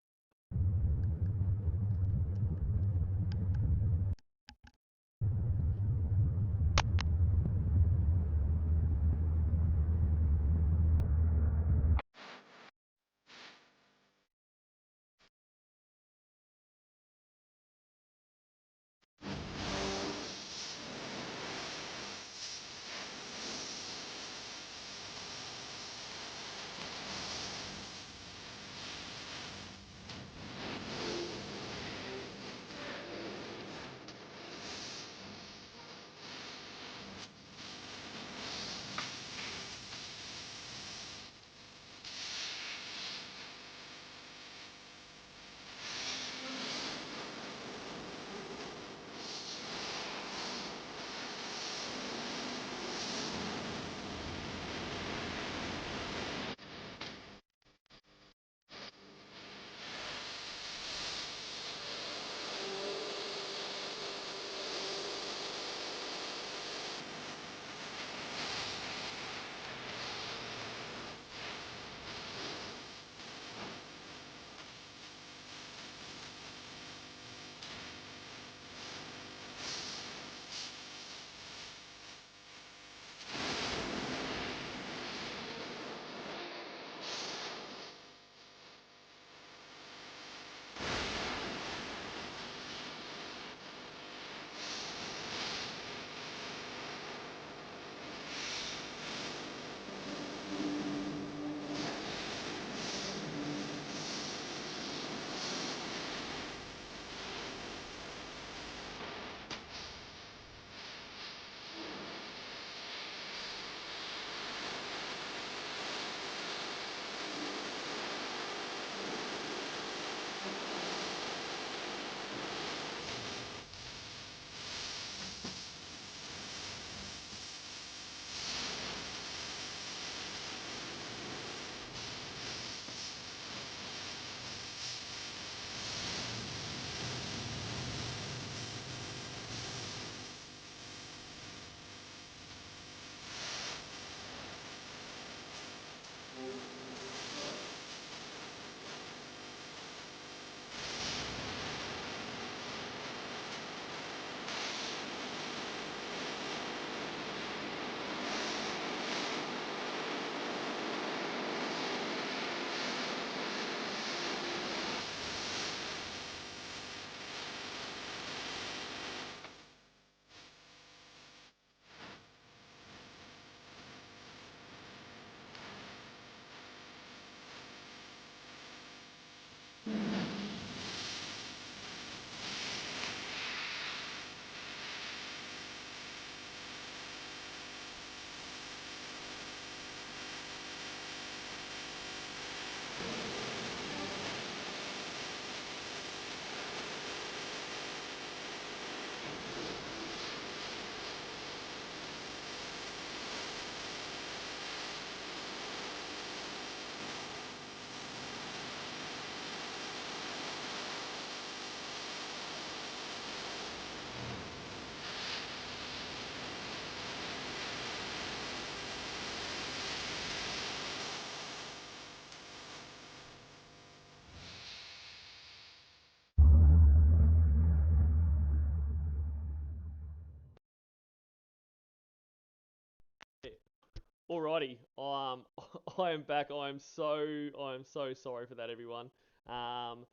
Alrighty. I am back. I am so sorry for that, everyone. Um,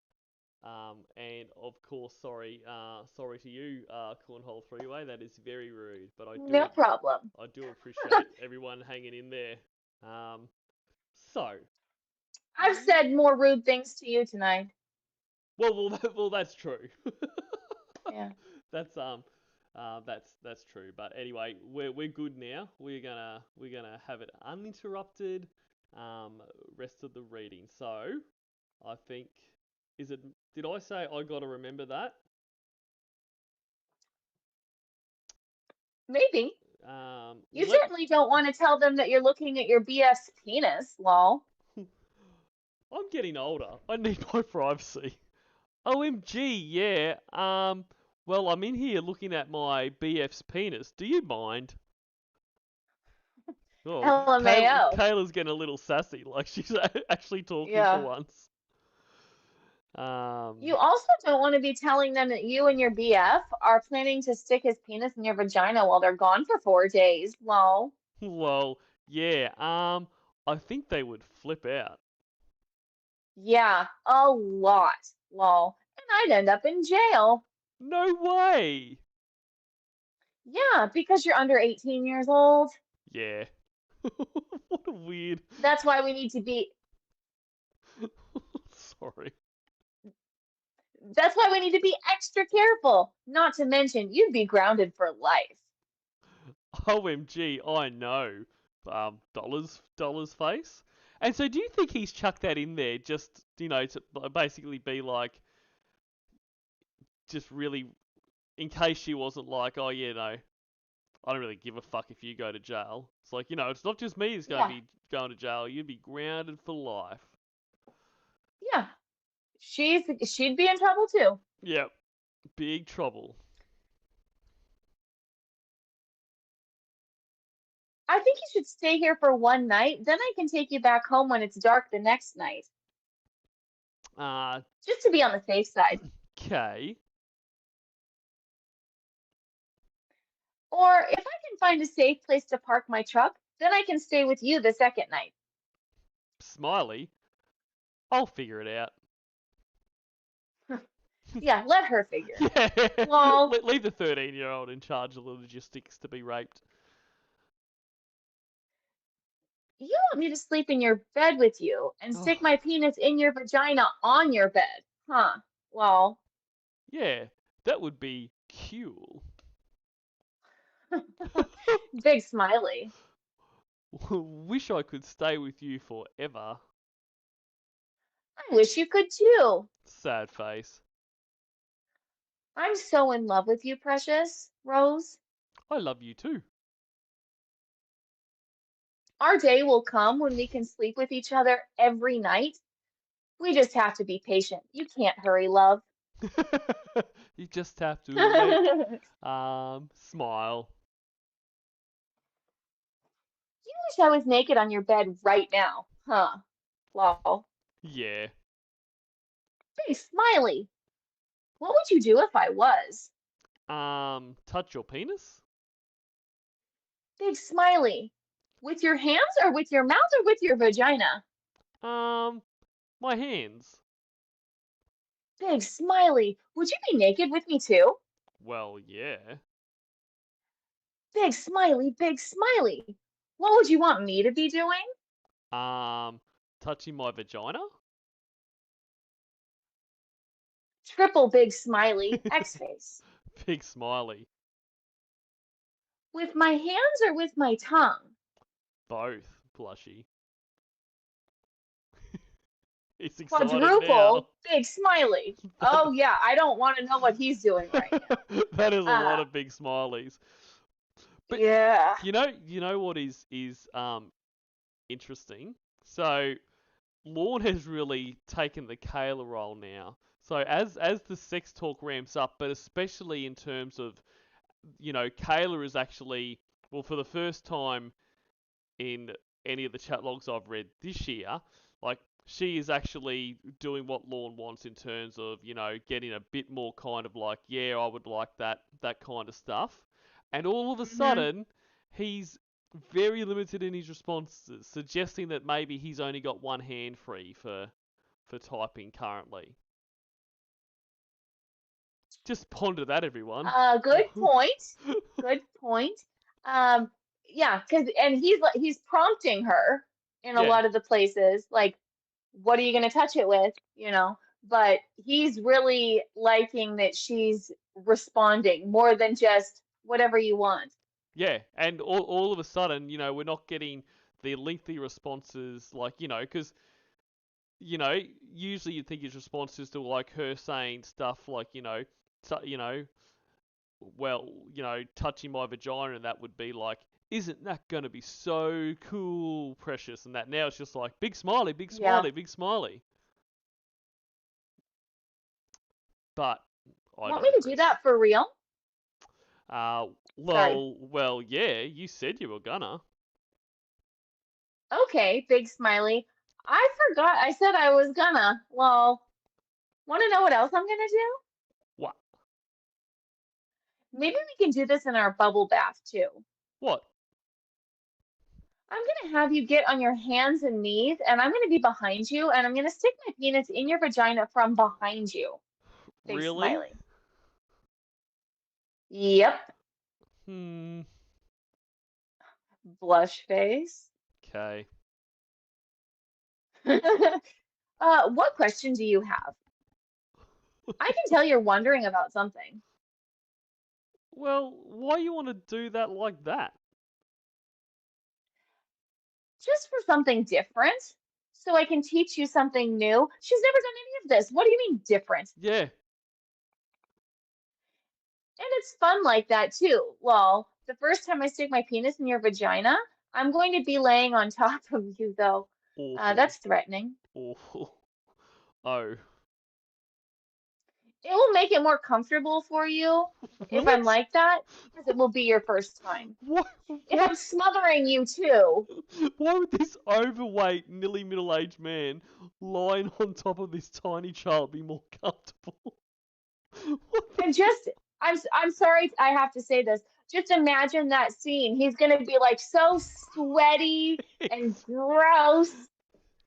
and of course, sorry to you, Cornhole3way. That is very rude, but No problem. I do appreciate everyone hanging in there. Um, so, I've said more rude things to you tonight. well, that's true. Yeah. That's that's true. But anyway, we're good now. We're gonna have it uninterrupted. Um, rest of the reading. So, I think is it? Did I say I got to remember that? Maybe. You Let. certainly don't want to tell them that you're looking at your BF's penis, lol. I'm getting older. I need my privacy. OMG, yeah. Well, I'm in here looking at my BF's penis. Do you mind? Oh, LMAO. Kayla's getting a little sassy, like she's actually talking for Yeah. once. You Um, also don't want to be telling them that you and your BF are planning to stick his penis in your vagina while they're gone for 4 days, lol. well, yeah. I think they would flip out. Yeah, a lot, lol. And I'd end up in jail. No way. Yeah, because you're under 18 years old. Yeah. What a weird. That's why we need to be Sorry. that's why we need to be extra careful. Not to mention, you'd be grounded for life. OMG, I know. Dollars face. And so, do you think he's chucked that in there just, to basically be like, just really, in case she wasn't like, oh yeah, no, I don't really give a fuck if you go to jail. It's like, it's not just me who's going to Yeah, be going to jail. You'd be grounded for life. yeah. She'd be in trouble too. Yep, big trouble. I think you should stay here for one night, then I can take you back home when it's dark the next night, Uh, just to be on the safe side. okay. Or if I can find a safe place to park my truck, then I can stay with you the second night. Smiley. I'll figure it out. Yeah, let her figure it out. Yeah. Lol, Leave the 13-year-old in charge of the logistics to be raped. you want me to sleep in your bed with you and stick Oh, my penis in your vagina on your bed? Huh. Lol. yeah. That would be cool. Big smiley. Wish I could stay with you forever. I wish you could too. Sad face. I'm so in love with you, precious Rose. I love you too. Our day will come when we can sleep with each other every night. We just have to be patient. You can't hurry, love. You just have to wait. You Smile. wish I was naked on your bed right now, huh? Lol. Yeah. Big smiley. What would you do if I was? Touch your penis? Big smiley. With your hands or with your mouth or with your vagina? Um, my hands. Big smiley. Would you be naked with me too? Well, yeah. Big smiley, big smiley. What would you want me to be doing? Um, touching my vagina? Triple big smiley, X face. Big smiley. With my hands or with my tongue? Both, blushy. He's excited now. Quadruple big smiley. Oh yeah, I don't want to know what he's doing right That is a lot now. of big smileys. But Yeah. you know what is interesting? So Lorne has really taken the Kayla role now. So as the sex talk ramps up, but especially in terms of, Kayla is actually, well, for the first time in any of the chat logs I've read this year, like she is actually doing what Lorne wants in terms of, getting a bit more kind of like, yeah, I would like that kind of stuff. And all of a Hmm. sudden, he's very limited in his responses, suggesting that maybe he's only got one hand free for typing currently. Just ponder that, everyone. Good point. Good point. Um, yeah, and he's prompting her in a Yeah, lot of the places, like, what are you gonna touch it with? You know, but he's really liking that she's responding more than just whatever you want. yeah, and all of a sudden, we're not getting the lengthy responses, like, because usually you'd think his responses to like her saying stuff like, well, touching my vagina, and that would be like, isn't that gonna be so cool, precious, and that. Now it's just like big smiley, big Yeah. smiley, big smiley. But I Want me to do digress. that for real? Uh, Sorry. yeah, you said you were gonna. Okay, big smiley. I forgot I said I was gonna. Well, want to know what else I'm gonna do? What? Maybe we can do this in our bubble bath too. What? I'm gonna have you get on your hands and knees, and I'm gonna be behind you, and I'm gonna stick my penis in your vagina from behind you. Big Really? smiley. Yep. Hmm. Blush face. Okay. What question do you have? I can tell you're wondering about something. Well, why you want to do that like that? Just for something different, so I can teach you something new. She's never done any of this. What do you mean different? Yeah. And it's fun like that too. Well, the first time I stick my penis in your vagina, I'm going to be laying on top of you, though. Awful. That's threatening. Awful. Oh. It will make it more comfortable for you if Will I'm it? like that, because it will be your first time. Why? If Why? I'm smothering you too, Why would this overweight, nearly middle-aged man lying on top of this tiny child be more comfortable? What the and just I'm sorry I have to say this. Just imagine that scene. He's gonna be like so sweaty and Ex- gross,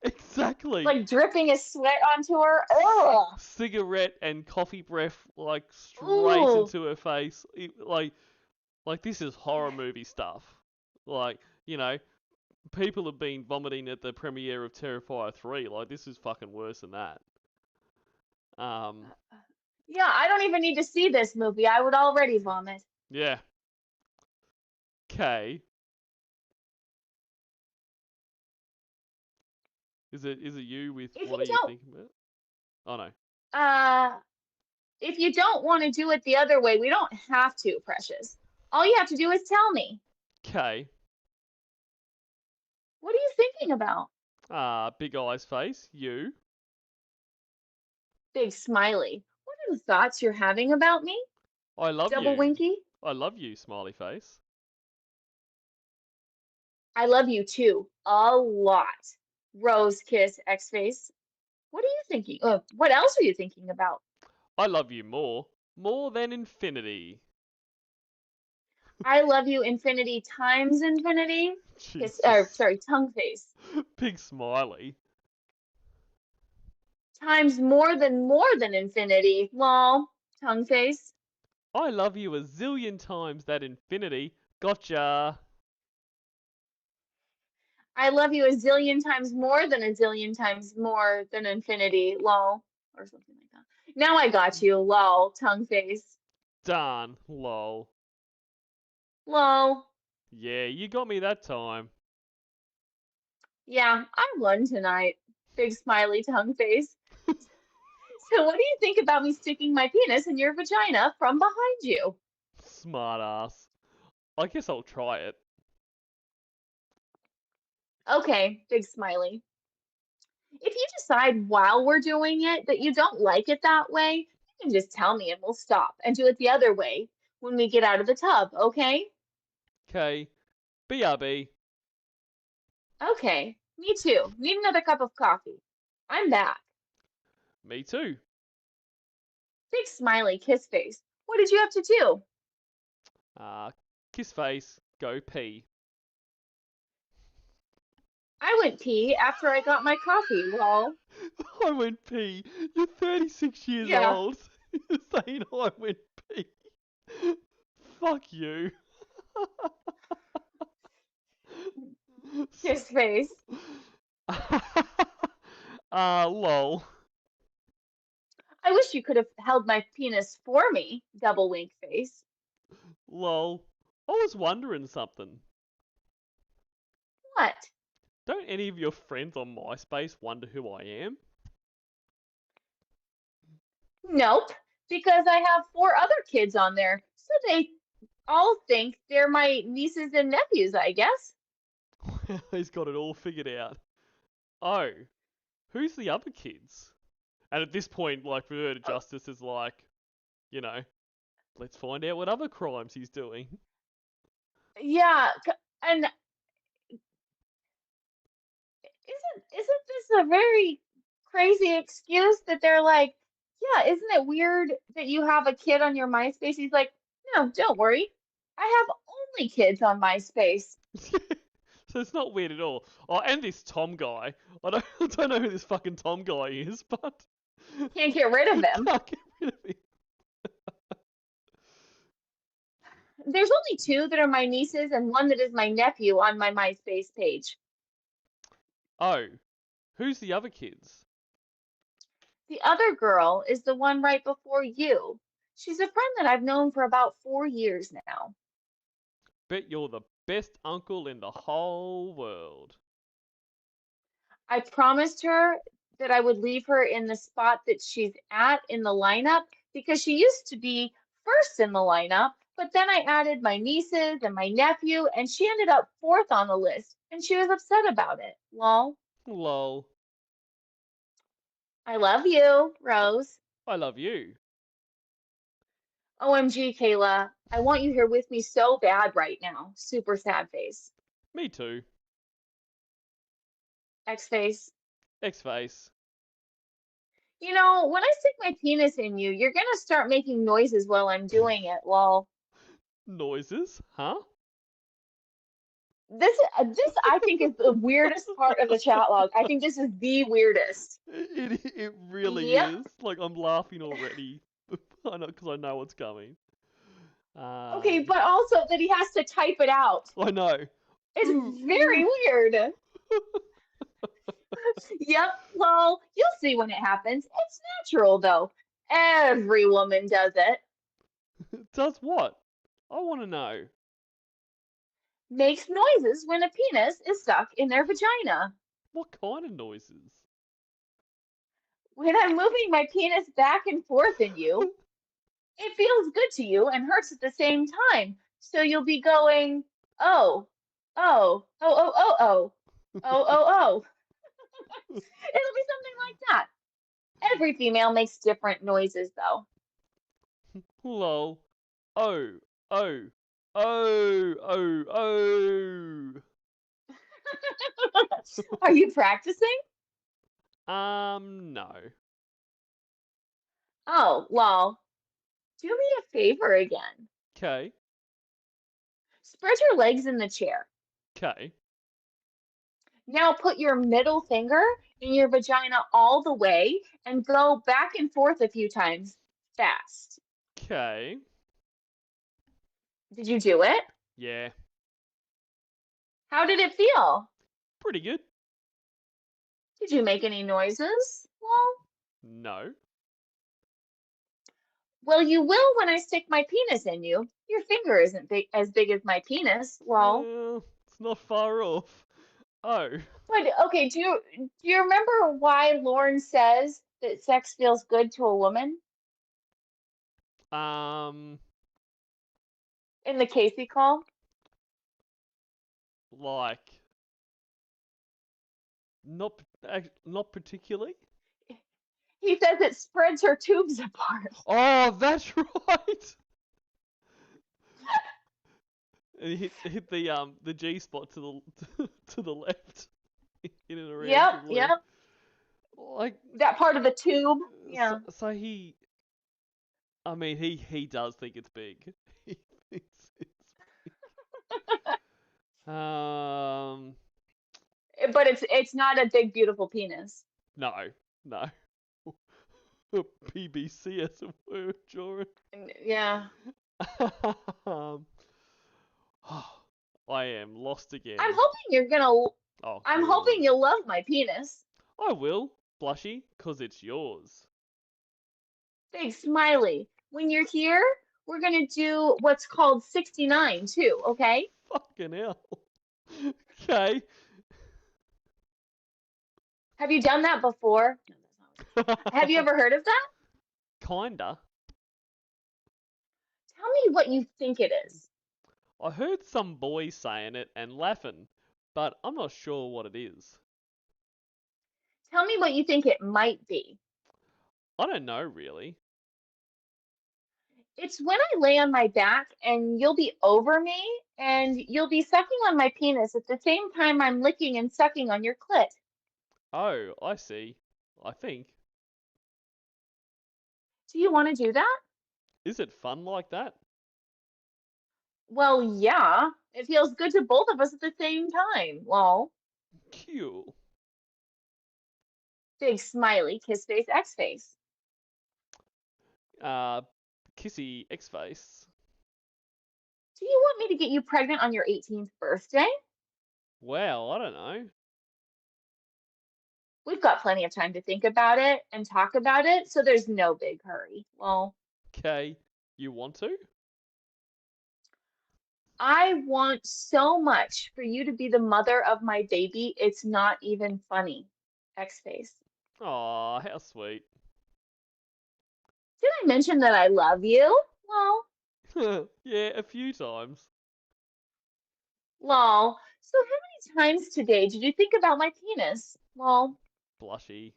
exactly. like dripping his sweat onto her. Ugh. Cigarette and coffee breath like straight Ooh. into her face. Like this is horror movie stuff. Like, you know, people have been vomiting at the premiere of Terrifier 3. Like this is fucking worse than that. Um, Yeah, I don't even need to see this movie. I would already vomit. yeah. Okay. Is it you with If what you are you thinking about? Oh no. uh, if you don't want to do it the other way, we don't have to, Precious. All you have to do is tell me. Okay. What are you thinking about? Big eyes face. You. Big smiley. What are the thoughts you're having about me? I love Double you. winky. I love you, smiley face. I love you too. A lot. Rose kiss X face. What are you thinking? What else are you thinking about? I love you more. More than infinity. I love you infinity times infinity. Kiss, Jesus. sorry, tongue face. Big smiley. Times more than infinity. Lol. Tongue face. I love you a zillion times that infinity. Gotcha. I love you a zillion times more than a zillion times more than infinity. Lol. Or something like that. Now I got you. Lol. Tongue face. Darn. Lol. Lol. Yeah, you got me that time. Yeah, I won tonight. Big smiley tongue face. So what do you think about me sticking my penis in your vagina from behind you? Smart ass. I guess I'll try it. Okay, big smiley. If you decide while we're doing it that you don't like it that way, you can just tell me and we'll stop and do it the other way when we get out of the tub, okay? Okay. BRB. Okay, me too. Need another cup of coffee. I'm back. Me too. Big smiley kiss face. What did you have to do? Uh, kiss face. Go pee. I went pee after I got my coffee, lol. I went pee. You're 36 years Yeah, old. You're saying I went pee. Fuck you. kiss face. Lol. I wish you could have held my penis for me, double wink face. Lol. I was wondering something. What? Don't any of your friends on MySpace wonder who I am? Nope, because I have four other kids on there, so they all think they're my nieces and nephews, I guess. He's got it all figured out. Oh, who's the other kids? And at this point, like, Reverted Oh, Justice is like, you know, let's find out what other crimes he's doing. yeah, and isn't this a very crazy excuse that they're like, yeah, isn't it weird that you have a kid on your MySpace? He's like, no, don't worry. I have only kids on MySpace. So it's not weird at all. Oh, and this Tom guy. I don't know who this fucking Tom guy is, but Can't get rid of him. can't get rid of him. There's only two that are my nieces and one that is my nephew on my MySpace page. Oh, who's the other kids? The other girl is the one right before you. She's a friend that I've known for about 4 years now. Bet you're the best uncle in the whole world. I promised her that I would leave her in the spot that she's at in the lineup because she used to be first in the lineup, but then I added my nieces and my nephew, and she ended up fourth on the list, and she was upset about it. Lol. Lol. I love you, Rose. I love you. OMG, Kayla. I want you here with me so bad right now. Super sad face. Me too. X face. X-Face. You know, when I stick my penis in you, you're gonna start making noises while I'm doing it. Lol. Noises? Huh? This I think is the weirdest part of the chat log. I think this is the weirdest. It really Yep. is. Like, I'm laughing already. I know, because I know what's coming. Okay, Um, but also that he has to type it out. I know. Ooh, It's very ooh. weird. Yep, well, you'll see when it happens. It's natural though. Every woman does it. Does what? I want to know. Makes noises when a penis is stuck in their vagina. What kind of noises? When I'm moving my penis back and forth in you, it feels good to you and hurts at the same time. So you'll be going, oh, oh, oh, oh, oh, oh, oh, oh, oh. It'll be something like that. Every female makes different noises, though. Lol. Oh, oh, oh, oh, oh. Are you practicing? No. Oh, well, do me a favor again. Okay, Spread your legs in the chair. okay, Now put your middle finger in your vagina all the way and go back and forth a few times fast. okay. Did you do it? Yeah, How did it feel? pretty good. Did you make any noises? No. Well, you will when I stick my penis in you. Your finger isn't as big as my penis. Well, Well, it's not far off. Oh, but okay, do you remember why Lorne says that sex feels good to a woman um, in the Casey call? like, not particularly. He says it spreads her tubes apart. Oh, that's right. And hit the G spot to the to the left, in and around Yep, to the left. yep. Like, That part of the tube. so, Yeah. so he, I mean, he does think it's big. He thinks it's big. But But it's not a big beautiful penis. No, no. BBC as a word, Joran. Yeah. um, I am lost I'm again. hoping you're gonna Oh, I'm hoping good. you'll love my penis. I will, Blushy, 'cause it's yours. Big smiley. When you're here, we're gonna do what's called 69 too, okay? Fucking hell. Okay. Have you done that before? No, that's not Have you ever heard of that? Kinda. Tell me what you think it is. I heard some boys saying it and laughing, but I'm not sure what it is. Tell me what you think it might be. I don't know really. It's when I lay on my back and you'll be over me and you'll be sucking on my penis at the same time I'm licking and sucking on your clit. Oh, I see. I think. Do you want to do that? Is it fun like that? Well, yeah. It feels good to both of us at the same time. Well, Cool. big smiley, kiss face, X face. Uh, Kissy X face. Do you want me to get you pregnant on your 18th birthday? Wow, I don't know. We've got plenty of time to think about it and talk about it, so there's no big hurry. Well, Okay, you want to? I want so much for you to be the mother of my baby, it's not even funny. X face. Aw, how sweet. Did I mention that I love you? Well, Yeah, a few times. lol. So how many times today did you think about my penis? Lol, Blushy.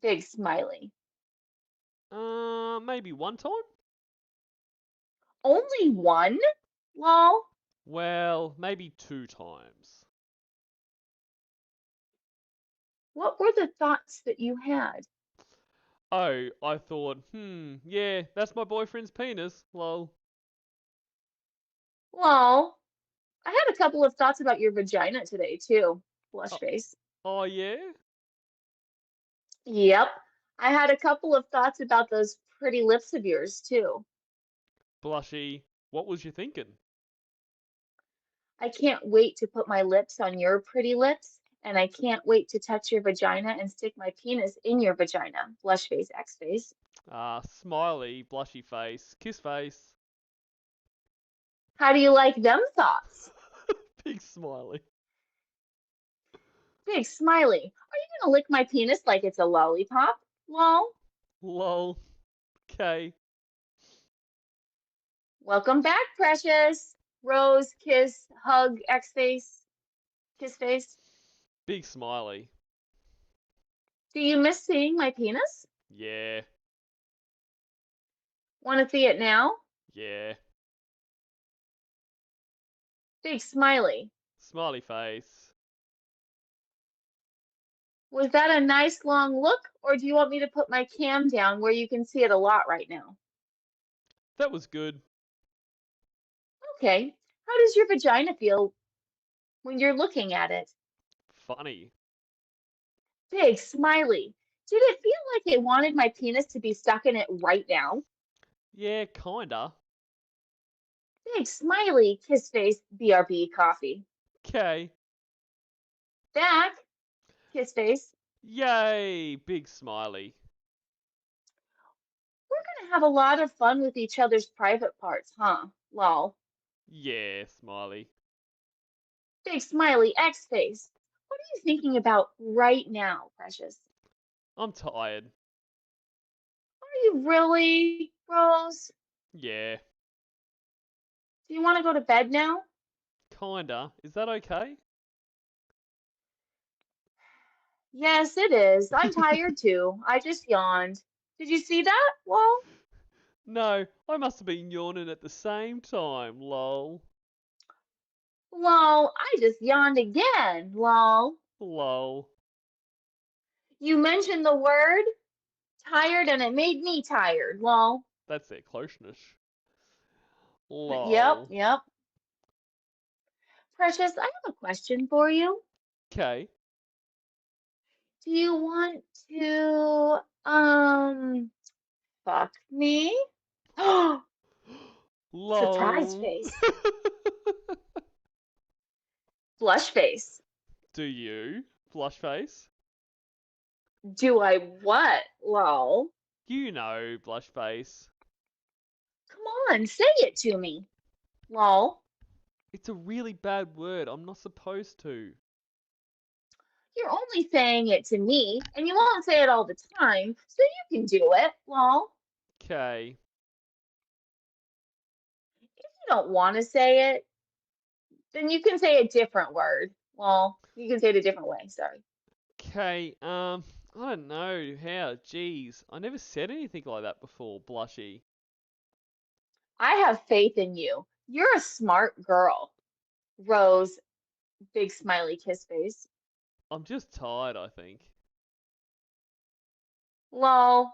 big smiley. Maybe one time? Only one? Lol. Well, maybe two times. What were the thoughts that you had? Oh, I thought, yeah, that's my boyfriend's penis. Lol. Lol. I had a couple of thoughts about your vagina today, too. Blush Oh, face. oh yeah? Yep. I had a couple of thoughts about those pretty lips of yours, too. Blushy, what was you thinking? I can't wait to put my lips on your pretty lips, and I can't wait to touch your vagina and stick my penis in your vagina. Blush face, X face. Smiley, blushy face, kiss face. How do you like them thoughts? Big smiley. Big smiley. Are you gonna lick my penis like it's a lollipop? Lol. Lol. Okay. Welcome back, precious. Rose, kiss, hug, X face, kiss face. Big smiley. Do you miss seeing my penis? Yeah. Want to see it now? Yeah. Big smiley. Smiley face. Was that a nice long look, or do you want me to put my cam down where you can see it a lot right now? That was good. Okay. How does your vagina feel when you're looking at it? Funny. Big smiley. Did it feel like it wanted my penis to be stuck in it right now? Yeah, kinda. Big smiley, kiss face, BRB coffee. Okay. Back, kiss face. Yay! Big smiley. We're gonna have a lot of fun with each other's private parts, huh? Lol. Yeah, smiley. Big smiley, X face. What are you thinking about right now, precious? I'm tired. Are you really, Rose? Yeah. Do you want to go to bed now? Kinda. Is that okay? Yes, it is. I'm tired too. I just yawned. Did you see that? Well, No, I must have been yawning at the same time, lol. lol, I just yawned again. Lol. Lol. You mentioned the word tired and it made me tired. Lol. That's their closeness. Yep, Lol. yep. Precious, I have a question for you. Okay. Do you want to fuck me? Surprise Lol. face. Blush face. Do you? Blush face? Do I what? Lol. You know, blush face. Come on, say it to me. Lol. It's a really bad word. I'm not supposed to. You're only saying it to me, and you won't say it all the time, so you can do it. Lol. Okay. If you don't want to say it, then you can say a different word. Well, you can say it a different way. Sorry. Okay. I don't know how. Jeez. I never said anything like that before, blushy. I have faith in you. You're a smart girl. Rose, big smiley kiss face. I'm just tired, I think. Lol.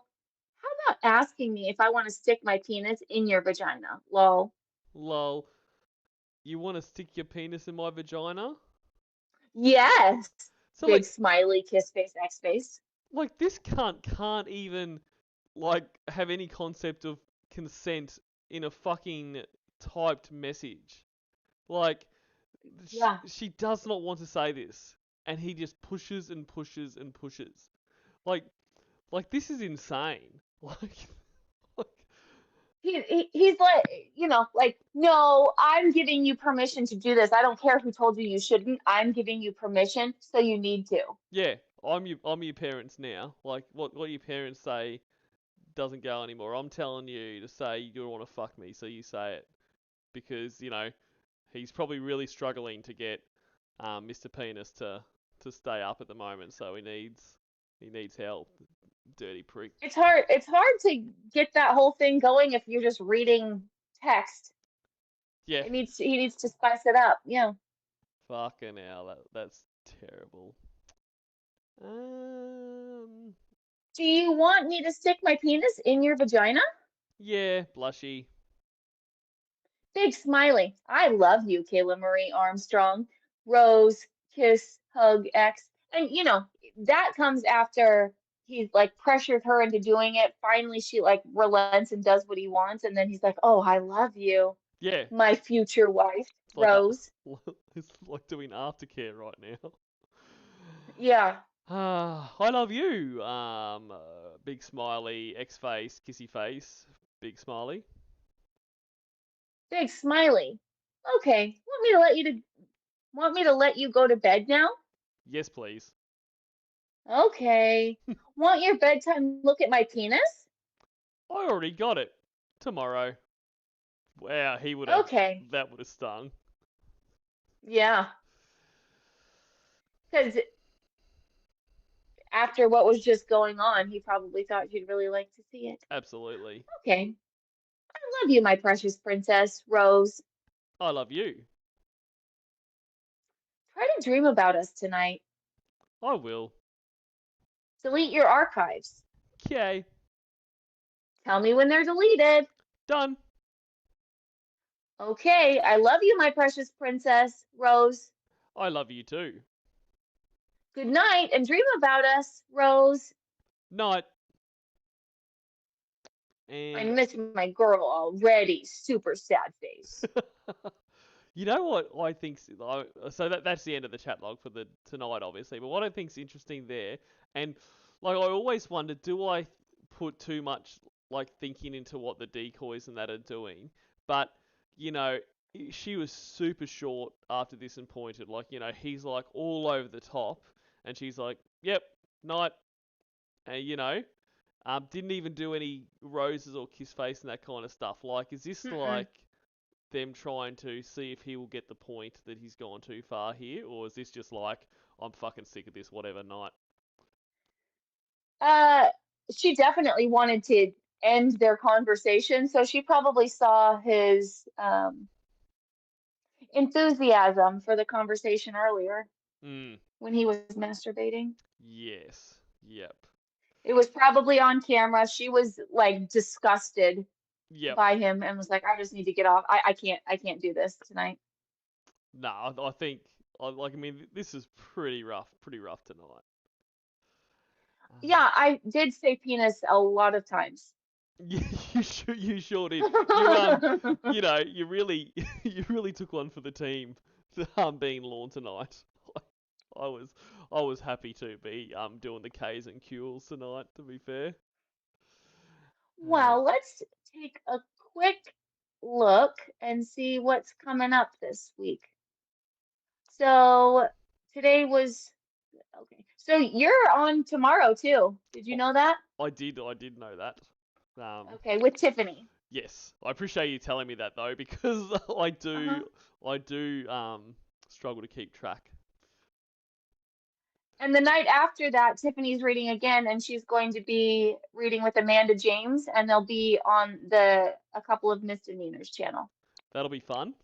How about asking me if I want to stick my penis in your vagina? Lol. Lol. You want to stick your penis in my vagina? Yes. So Big smiley kiss face X face. this can't even have any concept of consent in a fucking typed message. Like Yeah. she does not want to say this, and he just pushes and pushes and pushes. Like this is insane. Like He's like, like, no, I'm giving you permission to do this. I don't care who told you you shouldn't. I'm giving you permission, so you need to. yeah, I'm your parents now. Like what your parents say doesn't go anymore. I'm telling you to say you don't want to fuck me, so you say it because he's probably really struggling to get Mr. Penis to stay up at the moment, so he needs help. Dirty prick. It's hard to get that whole thing going if you're just reading text. Yeah, He needs to spice it up. Yeah. fucking hell, that's terrible. Um, Do you want me to stick my penis in your vagina? yeah, blushy. Big smiley. I love you, Kayla Marie Armstrong. Rose, kiss, hug, X. And that comes after he's like pressured her into doing it. Finally, she like relents and does what he wants. And then he's like, oh, I love you, Yeah, my future wife, it's like Rose. it's like doing aftercare right now. Yeah, I love you. Big smiley, X face, kissy face, big smiley. big smiley. Okay, want me to let you go to bed now? Yes, please. Okay. Want your bedtime look at my penis? I already got it. Tomorrow. Wow, Okay. that would have stung. Yeah. Because after what was just going on, he probably thought you'd really like to see it. Absolutely. Okay. I love you, my precious princess, Rose. I love you. Try to dream about us tonight. I will. Delete your archives. Okay. Tell me when they're deleted. Done. Okay. I love you, my precious princess, Rose. I love you too. Good night and dream about us, Rose. Night. I And miss my girl already. Super sad face. you know what I think? So that's the end of the chat log for the tonight, obviously. But what I think's interesting there, and I always wonder, do I put too much thinking into what the decoys and that are doing? But you know, she was super short after this and pointed. He's like all over the top, and she's like, "Yep, night," and didn't even do any roses or kiss face and that kind of stuff. Is this Mm-mm. them trying to see if he will get the point that he's gone too far here, or is this just I'm fucking sick of this, whatever night? Uh, she definitely wanted to end their conversation, so she probably saw his enthusiasm for the conversation earlier Mm, when he was masturbating. yes. Yep. It was probably on camera. She was like disgusted Yep. by him and was like, I just need to get off. I can't do this tonight. No, I think I mean, this is pretty rough tonight. Yeah, I did say penis a lot of times. You, you sure did. You know, you really, you really took one for the team, being Lornt tonight. I was, I was happy to be doing the K's and Q's tonight. To be fair, um, Well, let's take a quick look and see what's coming up this week. So today was okay. So you're on tomorrow too. Did you know that? I did know that. Um, Okay, with Tiffany. yes, I appreciate you telling me that though, because Uh-huh. I do struggle to keep track. And the night after that, Tiffany's reading again, and she's going to be reading with Amanda James, and they'll be on the A Couple of Misdemeanors channel. That'll be fun.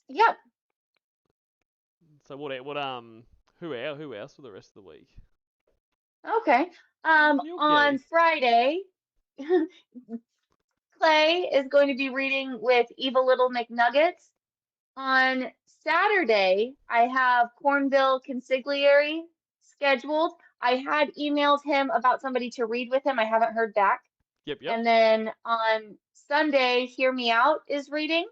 Yep. So who else for the rest of the week? Okay. On Okay. Friday, Clay is going to be reading with Evil Little McNuggets. On Saturday, I have Cornville Consigliere scheduled. I had emailed him about somebody to read with him. I haven't heard back. Yep, yep. And then on Sunday, Hear Me Out is reading,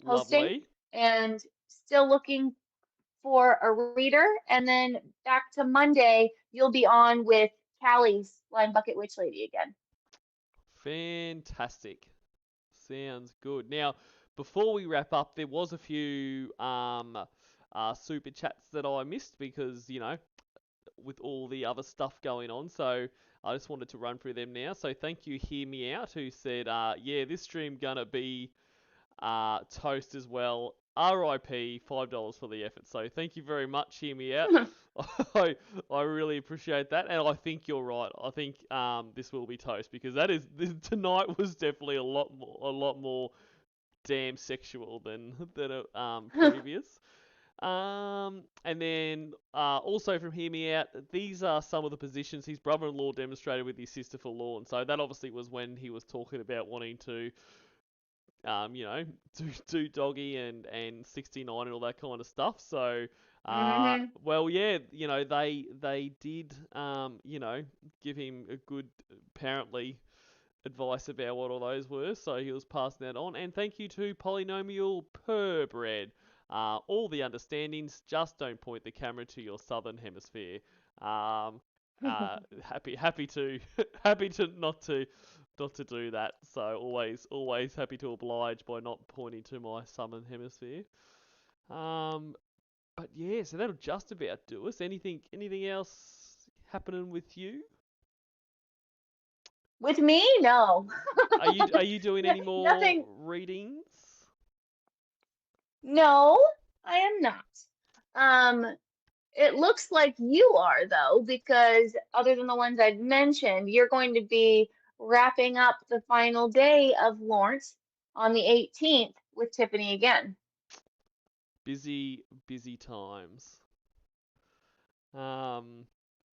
posting, Lovely. and still looking for a reader. And then back to Monday, you'll be on with Callie's Line Bucket Witch Lady again. Fantastic. Sounds good. Now, before we wrap up, there was a few super chats that I missed because, you know, with all the other stuff going on. So I just wanted to run through them now. So thank you, Hear Me Out, who said, yeah, this stream gonna be toast as well. RIP, $5 for the effort. So thank you very much. Hear me out. I really appreciate that, and I think you're right. I think this will be toast because tonight was definitely a lot more damn sexual than previous. And then also from Hear Me Out, these are some of the positions his brother-in-law demonstrated with his sister for Lorne. So that obviously was when he was talking about wanting to you know, do doggy and 69 and all that kind of stuff. So, Hmm. well, yeah, you know, they did, you know, give him a good, apparently, advice about what all those were. So he was passing that on. And thank you to Polynomial Purbred. All the understandings, just don't point the camera to your southern hemisphere. Um, happy to happy to not to do that. So always happy to oblige by not pointing to my southern hemisphere. Um, but yeah, so that'll just about do us. Anything else happening with you? With me, no. Are you doing any more Nothing. readings? No, I am not. Um, it looks like you are though, because other than the ones I've mentioned, you're going to be wrapping up the final day of Lawrence on the 18th with Tiffany again. Busy times. Um,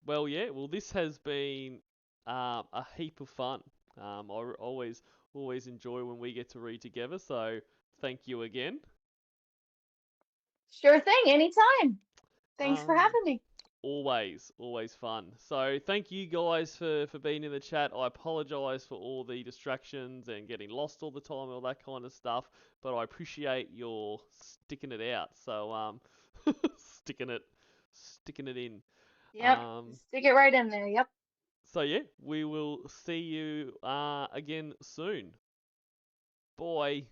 well, yeah. Well, this has been a heap of fun. Always enjoy when we get to read together. So thank you again. Sure thing, anytime. Thanks for Um, having me. always fun. So thank you guys for being in the chat. I apologize for all the distractions and getting lost all the time and all that kind of stuff, but I appreciate your sticking it out. So sticking it sticking it in. Yep, Um, stick it right in there. Yep. so yeah, we will see you again soon. Bye.